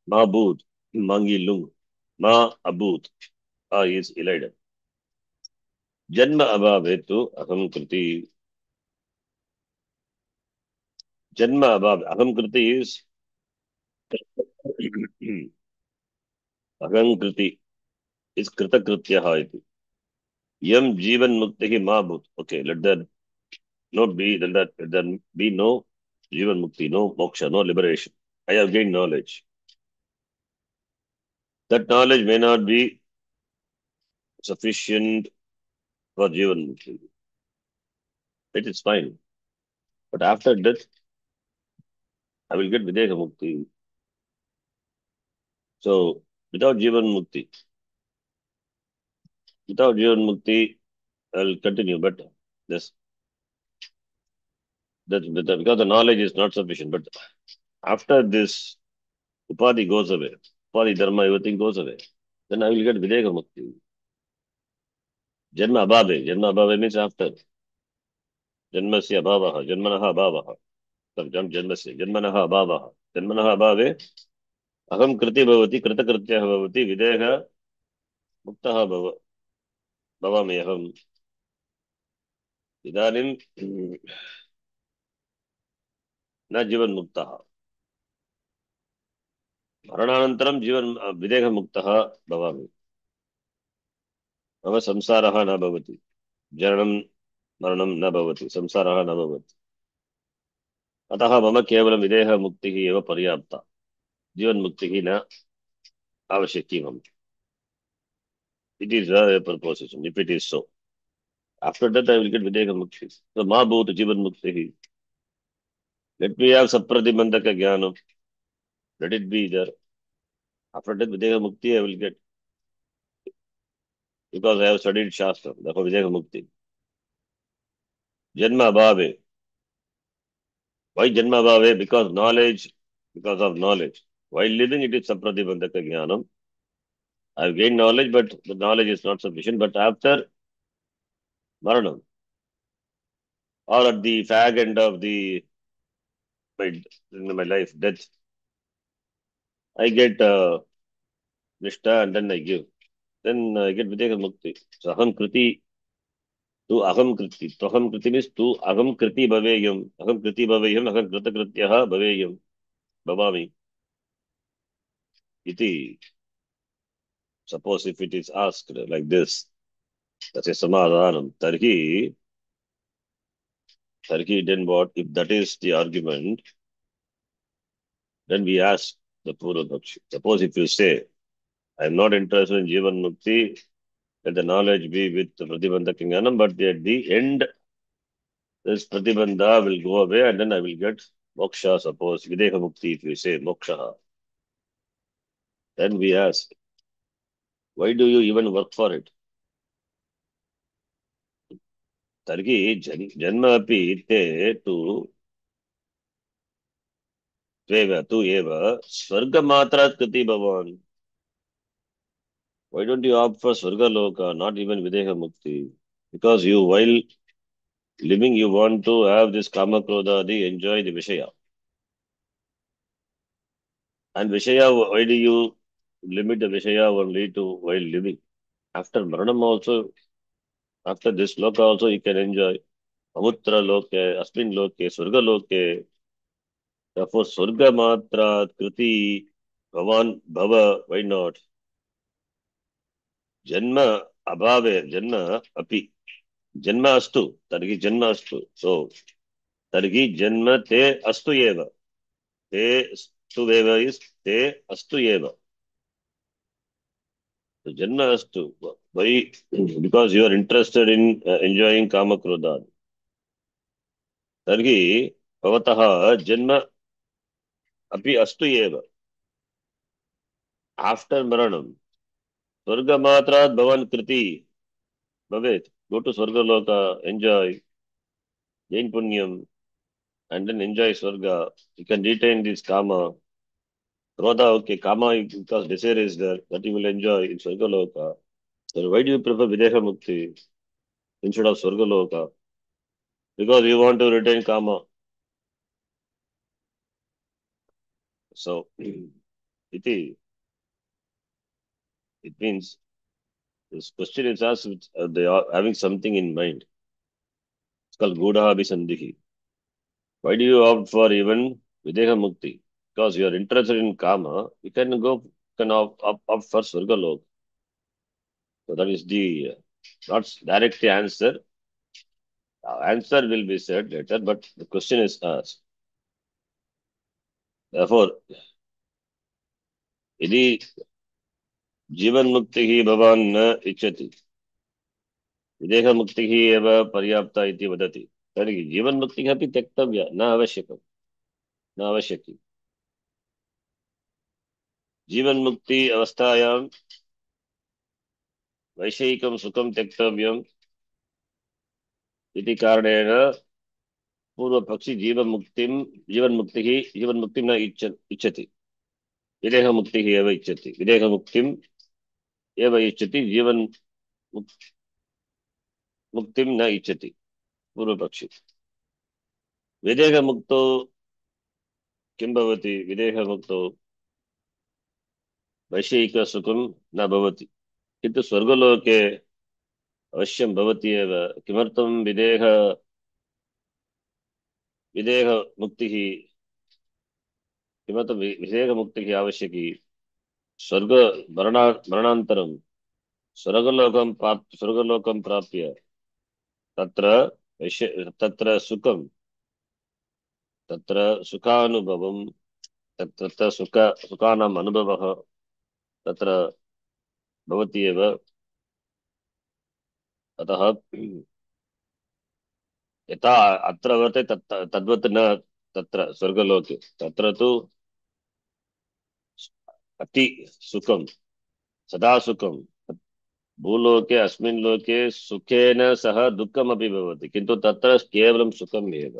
मा भूत् मांगी लुंग, मा अभूत् आ इज इलाइड. जन्म अभावे तु अहं कृति. जन्म अभाव अहं कृति इज अहं कृति इज कृतकृत्यः इति. यम जीवन मुक्तिः मा भूत्. Okay, let that not be, then let there be no Jivan Mukti, no moksha, no liberation. I have gained knowledge. That knowledge may not be sufficient for Jivan Mukti. It is fine. But after death, I will get Videka Mukti. So, without Jivan Mukti, I will continue. But this, because the knowledge is not sufficient. But after this, Upadhi goes away. Upadhi Dharma, everything goes away. Then I will get Videka Mukti. Janma Abhave means after. जन्मस्य अभावः, जन्मनः अभावः, जन्मस्य जन्मनः अभावः, जन्मनः अभावे अहं कृति भवति, कृतकृत्यः भवति, विदेह मुक्तः भवामि अहम्. इदानीं न जीवन मुक्तः. मरणानन्तरं जीवन विदेह मुक्तः भवामि. मम संसारः न भवति, जननं मरणं न भवति, संसारः न भवति। अतः मम केवलं विदेहमुक्तिः एव पर्याप्ता, जीवन्मुक्तिः न आवश्यकी मम. It is a proposition. If it is so, after that I will get Videha Mukti. So Ma Bhut Jivan Mukti. Let me have Sapradimandaka Jnanam. Let it be there. After that Videha Mukti I will get, because I have studied Shastra. Therefore Videha Mukti. Janma Bhave. Why Janma Bhave? Because knowledge, because of knowledge. While living it is Sapradimandaka Jnanam. I have gained knowledge, but the knowledge is not sufficient. But after Maranam, or at the fag end of my life, death, I get Nishta and then I give. Then I get Videka Mukti. So Aham Kriti to Aham Kriti. To Aham Kriti means to Aham Kriti Bhaveyam. Aham Kriti Bhaveyam, Aham Krita Krityaha Bhaveyam. Bhavami. Iti. Suppose if it is asked like this, that's a Samadhanam. Tarki, then what? If that is the argument, then we ask the Purva Pakshi. Suppose if you say, I am not interested in Jivan Mukti, let the knowledge be with Pratibandha Jnanam, but at the end, this Pratibandha will go away and then I will get moksha, suppose, Videha Mukti, if you say moksha. Then we ask, why do you even work for it? Targi janma api te tu tveva tu eva swarga matrat kriti bhavan. Why don't you opt for Swarga Loka, not even Videha Mukti? Because you, while living, you want to have this Kama Krodha, enjoy the Vishaya. And Vishaya, why do you limit the Vishaya only to while living? After Maranam also, after this Loka also, you can enjoy Amutra Loke, Asmin Loke, Swarga Loke. Therefore, Swarga Matra, Kriti, Bhavan, Bhava, why not? Janma, Abhave, Janma, Api. Janma Astu, Targi Janma Astu. So, Targi Janma Te Astu Eva. Te Astu Eva is Te Astu Eva. So, Janma Astu. Why? Because you are interested in enjoying Kama Krodha. Targi Bhavataha Janma Api Astu Eva. After Maranam, Swarga Matrat Bhavan Kriti Bhavet. Go to Swarga Loka, enjoy, gain Punyam, and then enjoy Swarga. You can retain this Kama. Krodha, okay, Kama, because desire is there, that you will enjoy in Swarga Loka. So why do you prefer Videha Mukti instead of Swarga Loka? Because you want to retain Kama. So, it means this question is asked with, they are having something in mind. It's called Gudaha Abhisandhihi. Why do you opt for even Videha Mukti? Because you are interested in Kama, you can opt for Swarga Loka. So that is the not direct answer. Answer will be said later, but the question is asked. Therefore, यदि जीवन मुक्ति ही भवान न इच्छति विदेह मुक्ति ही एव पर्याप्ता इति वदति तर्हि जीवन मुक्ति अपि त्यक्तव्या न आवश्यकं न आवश्यकी जीवन मुक्ति अवस्थायां वैषयिकं सुखं त्यक्तव्यम् इति कारणेन पूर्वपक्षी जीवन मुक्तिं न इच्छति विदेह मुक्तिः एव इच्छति विदेह मुक्तिम् एव इच्छति जीवन मुक्तिं न इच्छति पूर्वपक्षी विदेह मुक्तो किं भवति विदेह मुक्तो वैषयिकसुखं न भवति किन्तु स्वर्गलोके अवश्यं भवति एव किमर्थं विदेह मुक्तिः किमर्थं विदेह मुक्तिः आवश्यकी स्वर्ग मरणानन्तरं स्वर्गलोकं प्राप्य तत्र तत्र सुखानुभवं तत्र सुखानाम् अनुभवः तत्र भवति एव। अतः यथा अत्र वर्तते तद्वत् न तत्र स्वर्गलोके। तत्र तु अति सुखं, सदा सुखं। भूलोके अस्मिन् लोके सुखेन सह दुःखमपि भवति, किन्तु तत्र केवलं सुखम् एव।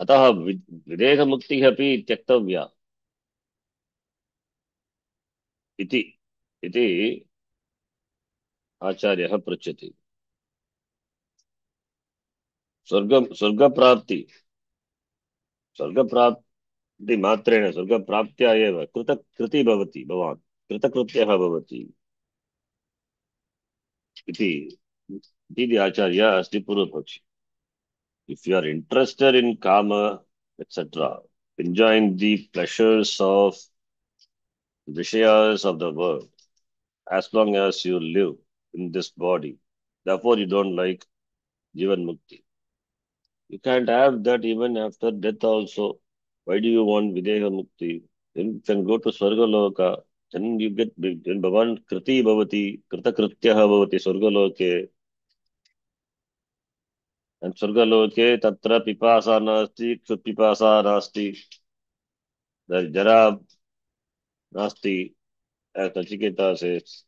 अतः विदेहमुक्तिः अपि त्यक्तव्या इति इति आचार्यः पृच्छति। स्वर्गप्राप्ति स्वर्गप्राप्तिमात्रेण स्वर्गप्राप्त्या एव कृति भवति भवान्, कृतकृत्यः भवति इति आचार्यः अस्ति पूर्वपक्षी। If you are interested in karma, etc., enjoying the pleasures of Vishayas of the world, as long as you live in this body, therefore you don't like Jivan Mukti. You can't have that even after death also. Why do you want Videha Mukti? Then you can go to Swargaloka. Then you get, then Bhavan Kriti Bhavati, Krita Krityaha Bhavati Swargaloke. And Swargaloke Tatra Pipasa Nasti, Ksut Pipasa Nasti, the Jara Nasti, as Nachiketa says.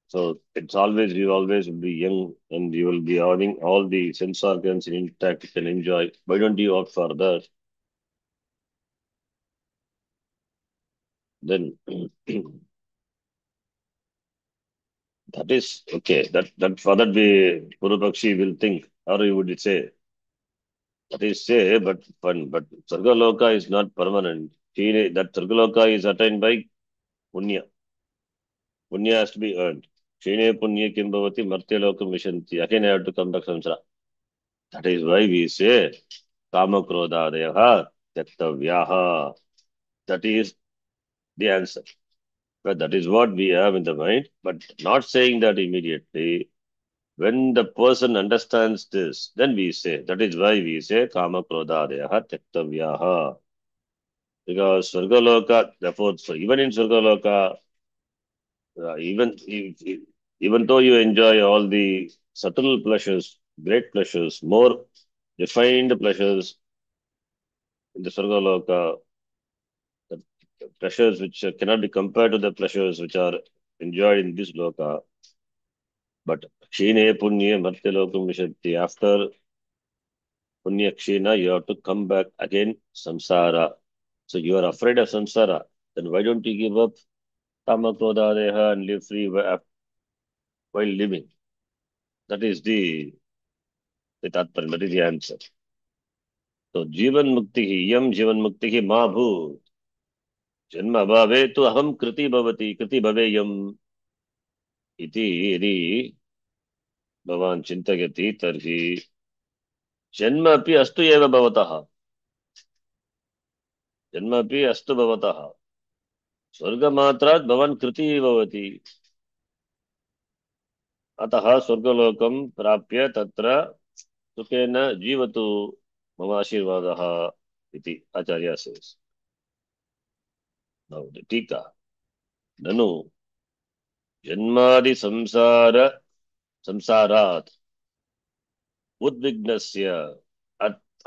So it's always, you always will be young and you will be having all the sense organs intact, you can enjoy. Why don't you opt for that? Then that is okay. That for that we Purupakshi will think, or he would say, that is say, but Sargaloka is not permanent. That Sargaloka is attained by Punya. Punya has to be earned. Shine Punya Kimbavati Martyalokam Vishanti. Again, I have to come back samsara. That is why we say Kama Krodha Deha Tyaktavyaha. That is the answer. But that is what we have in the mind, but not saying that immediately. When the person understands this, then we say, that is why we say Kama Krodha Deha Tyaktavyaha. Because Swargaloka, therefore, so even in Swargaloka, even though you enjoy all the subtle pleasures, great pleasures, more refined pleasures in the Swargaloka, the pleasures which cannot be compared to the pleasures which are enjoyed in this loka, but Kshine Punye Martyalokam Vishatti, after Punya Kshina, you have to come back again, samsara. So you are afraid of samsara, then why don't you give up Kamakroda Deha and live free while living? That is the Tatparya, that is the answer. So Jivan Mukti, Yam Jivan Mukti Ma Bhu. Janma Bhave tu Aham Kriti Bhavati, Kriti Bhave Yam iti यदि भवान् चिन्तयति तर्हि जन्म अपि अस्तु एव भवतः, जन्म अपि अस्तु भवतः, स्वर्गमात्रात् भवान् कृतिः भवति। अतः स्वर्गलोकं प्राप्य तत्र सुखेन जीवतु मम आशीर्वादः इति आचार्य सेस्। टीका ननु जन्मादि संसारात् उद्विग्नस्य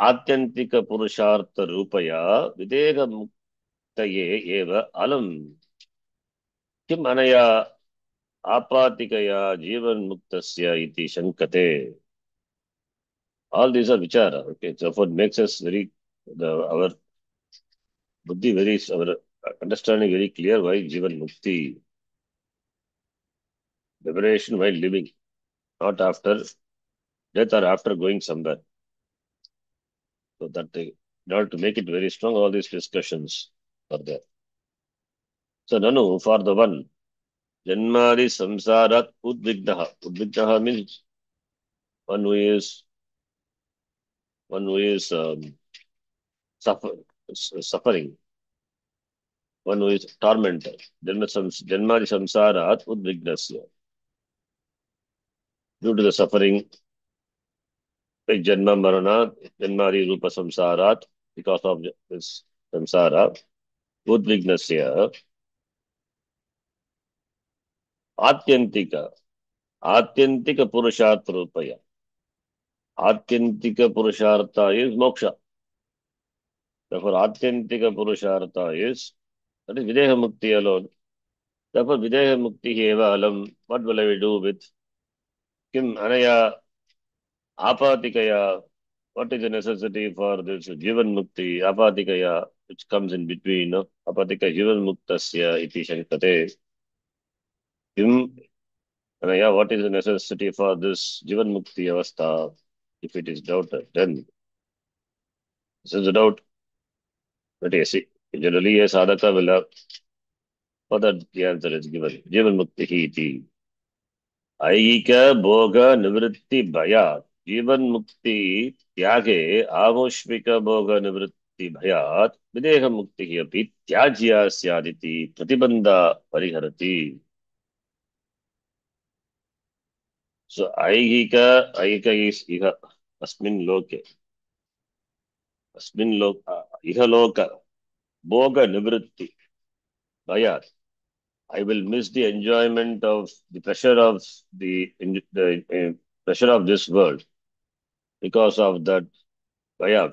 आत्यन्तिक पुरुषार्थ रूपया विदेह मुक्तये एव अलम् किम् अनया आपातिकया जीवन मुक्तस्य इति शंकते। All these are vichara. Okay, so what makes us our buddhi our understanding very clear why Jivan Mukti, liberation while living, not after death or after going somewhere. So that in order to make it very strong, all these discussions are there. So Nanu, for the one, Janmadi Samsarat Udvignaha. Udvignaha means one who is suffering. one who is tormented. Janmadi samsarat udvignasya. Due to the suffering, like janma marana, janmari rupa samsarat, because of this samsara, udvignasya, atyantika, atyantika purushartha rupaya. Atyantika purushartha is moksha. Therefore, atyantika purushartha is, that is videha mukti alone. Therefore, videha mukti eva alam. What will I do with kim anaya apatikaya? What is the necessity for this jivan mukti, apatikaya, which comes in between, no? Apatika jivan muktasya iti shankate. Kim anaya, what is the necessity for this jivan mukti avastha? If it is doubted, then this is a doubt. But yes, generally a sadhaka will have, for that the answer is given. Jivan mukti iti. Aika bhoga nivritti bhayat. जीवन मुक्ति त्यागे आमुष्मिक भोग निवृत्ति भयात् विदेह मुक्ति अपि त्याज्या स्यादिति प्रतिबंध परिहरति. So ऐहिक is इह अस्मिन् लोक इह लोक भोग निवृत्ति भयात्. I will miss the enjoyment of the pleasure of the pleasure of this world because of that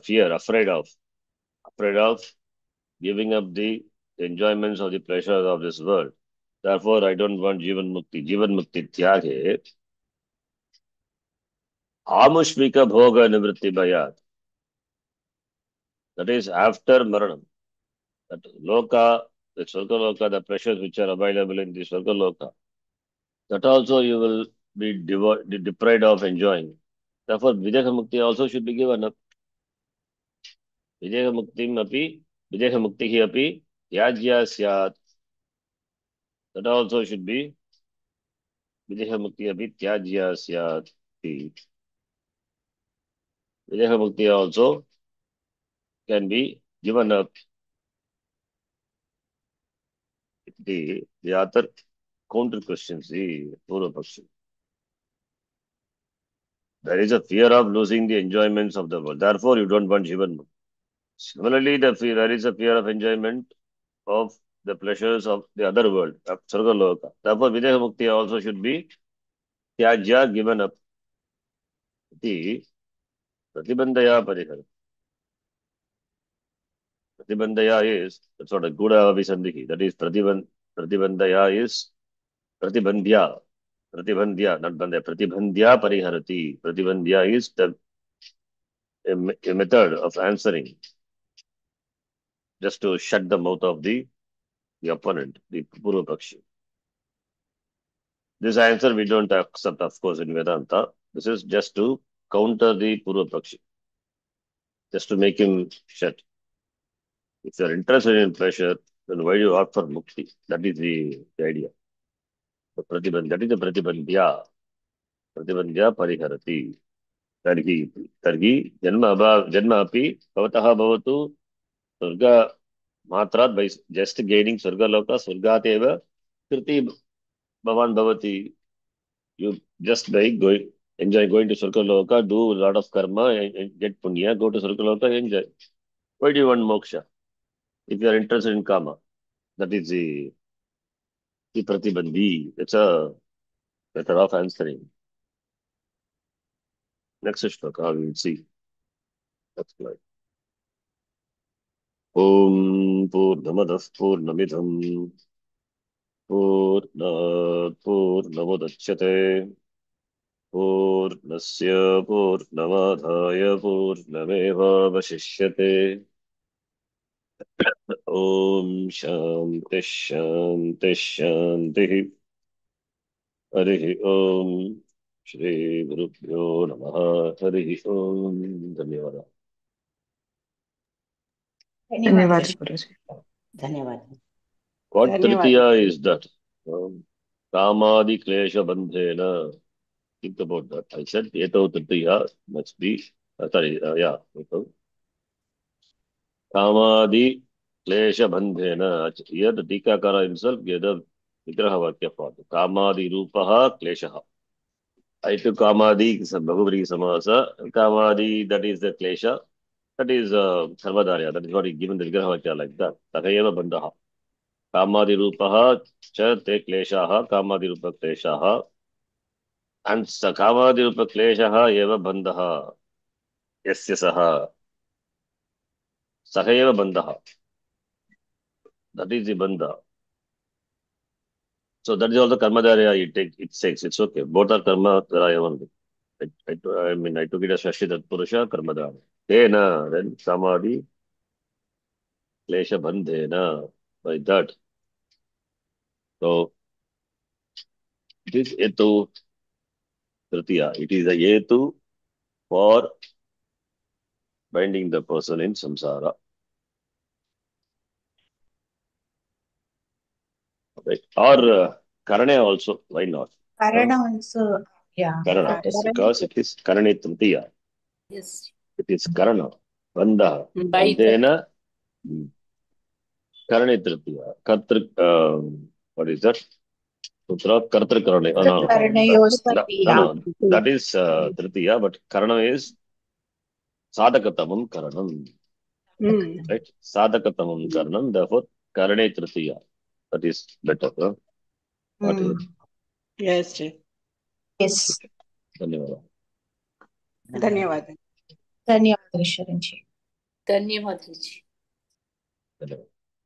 fear, afraid of giving up the enjoyments of the pleasures of this world. Therefore, I don't want Jivan Mukti. Jivan Mukti Tyage. Amushmika Bhoga Nivritti Bhayat. That is after Maranam. That Loka, the Swarga Loka, the pleasures which are available in the Swarga Loka, that also you will be deprived of enjoying. Therefore, Videha Mukti also should be given up. Videha Mukti api Yajya Syat. That also should be Videha Mukti api Tyajya Syat. Videha Mukti also can be given up. The other counter questions, the Purva Paksha. There is a fear of losing the enjoyments of the world. Therefore, you don't want Jivan Mukti. Similarly, there is a fear of enjoyment of the pleasures of the other world, of Sarga Loka. Therefore, Videha Mukti also should be Tyajya, given up. The Pratibandhaya Parihara. Pratibandhaya is, that's what a Guda Abhisandhi. That is Pratibandhaya is Pratibandhya. Pratibandhya, not Bandhya. Pratibandhya Pariharati. Pratibandhya is a method of answering just to shut the mouth of the opponent, the Purva Pakshi. This answer we don't accept, of course, in Vedanta. This is just to counter the Purva Pakshi, just to make him shut. If you are interested in pleasure, then why do you opt for mukti? That is the idea. That is the pratibandhya. Pratibandhya pariharati. Tarhi janma api bhavataha bhavatu surga matrat, by just gaining surga loka surgat eva kriti bhavan bhavati. You just by enjoy going to surga loka, do a lot of karma and get punya, go to surga loka, enjoy. Why do you want moksha? If you are interested in karma, that is the pratibandhi. It's a better of answering. Next shloka, we will see. That's right. Om Purnamadah Purnamidham Purnat Purnamudachyate Purnasya Purnamadhaya Purnameva Vashishyate. Om Shanti Shanti Shanti. Harihi Om. Shri Gurubhyo Namaha. Harihi Om. Dhanyavada. धन्यवाद गुरुजी. धन्यवाद. What धन्यवाद. Tritiya is that? Kamadi Klesha Bandhena. Think about that. I said Eto Tritiya must be, yeah. Kamadi क्लेशबन्धेन यद् टीकाकार himself gave the vigrahavakyam for kamadi rupah kleshah. I took kamadi Bhagavati Samasa. Kamadi, that is the klesha. That is sarvadarya. That is what he given the vigrahavakyam like that. Takayeva bandha. Kamadi rupah cha te kleshaha. Kamadi rupa kleshaha. And kamadi rupa kleshaha eva bandha. Yasya saha. Sakayeva bandha. That is the bandha. So that is also karmadarya it takes. It's okay. Both are karmadarya only. I mean, I took it as Shashi Tat Purusha Karmadarya. Tena, then Samadhi, Klesha Bandhena, by that. So, it is Etu Tritiya. It is a Etu for binding the person in samsara. Right? Or Karane also, why not? Karana also, yeah. Karana, because it is Karane Tritiya. Yes. It is Karana, Bandha, By that. Bandhena, Karane Tritiya. What is that? Sutra Kartra Karane. No. That is Tritiya, but Karana is Sadhakatamam Karanam. Right? Sadhakatamam Karanam, therefore Karane Tritiya. That is better. Huh? Not here. Yes, Jay. Yes. Dhanyawad. ధన్యవాదాలు. ధన్యవాదాలు, Sharan G. ధన్యవాదాలు. Dhanyawad.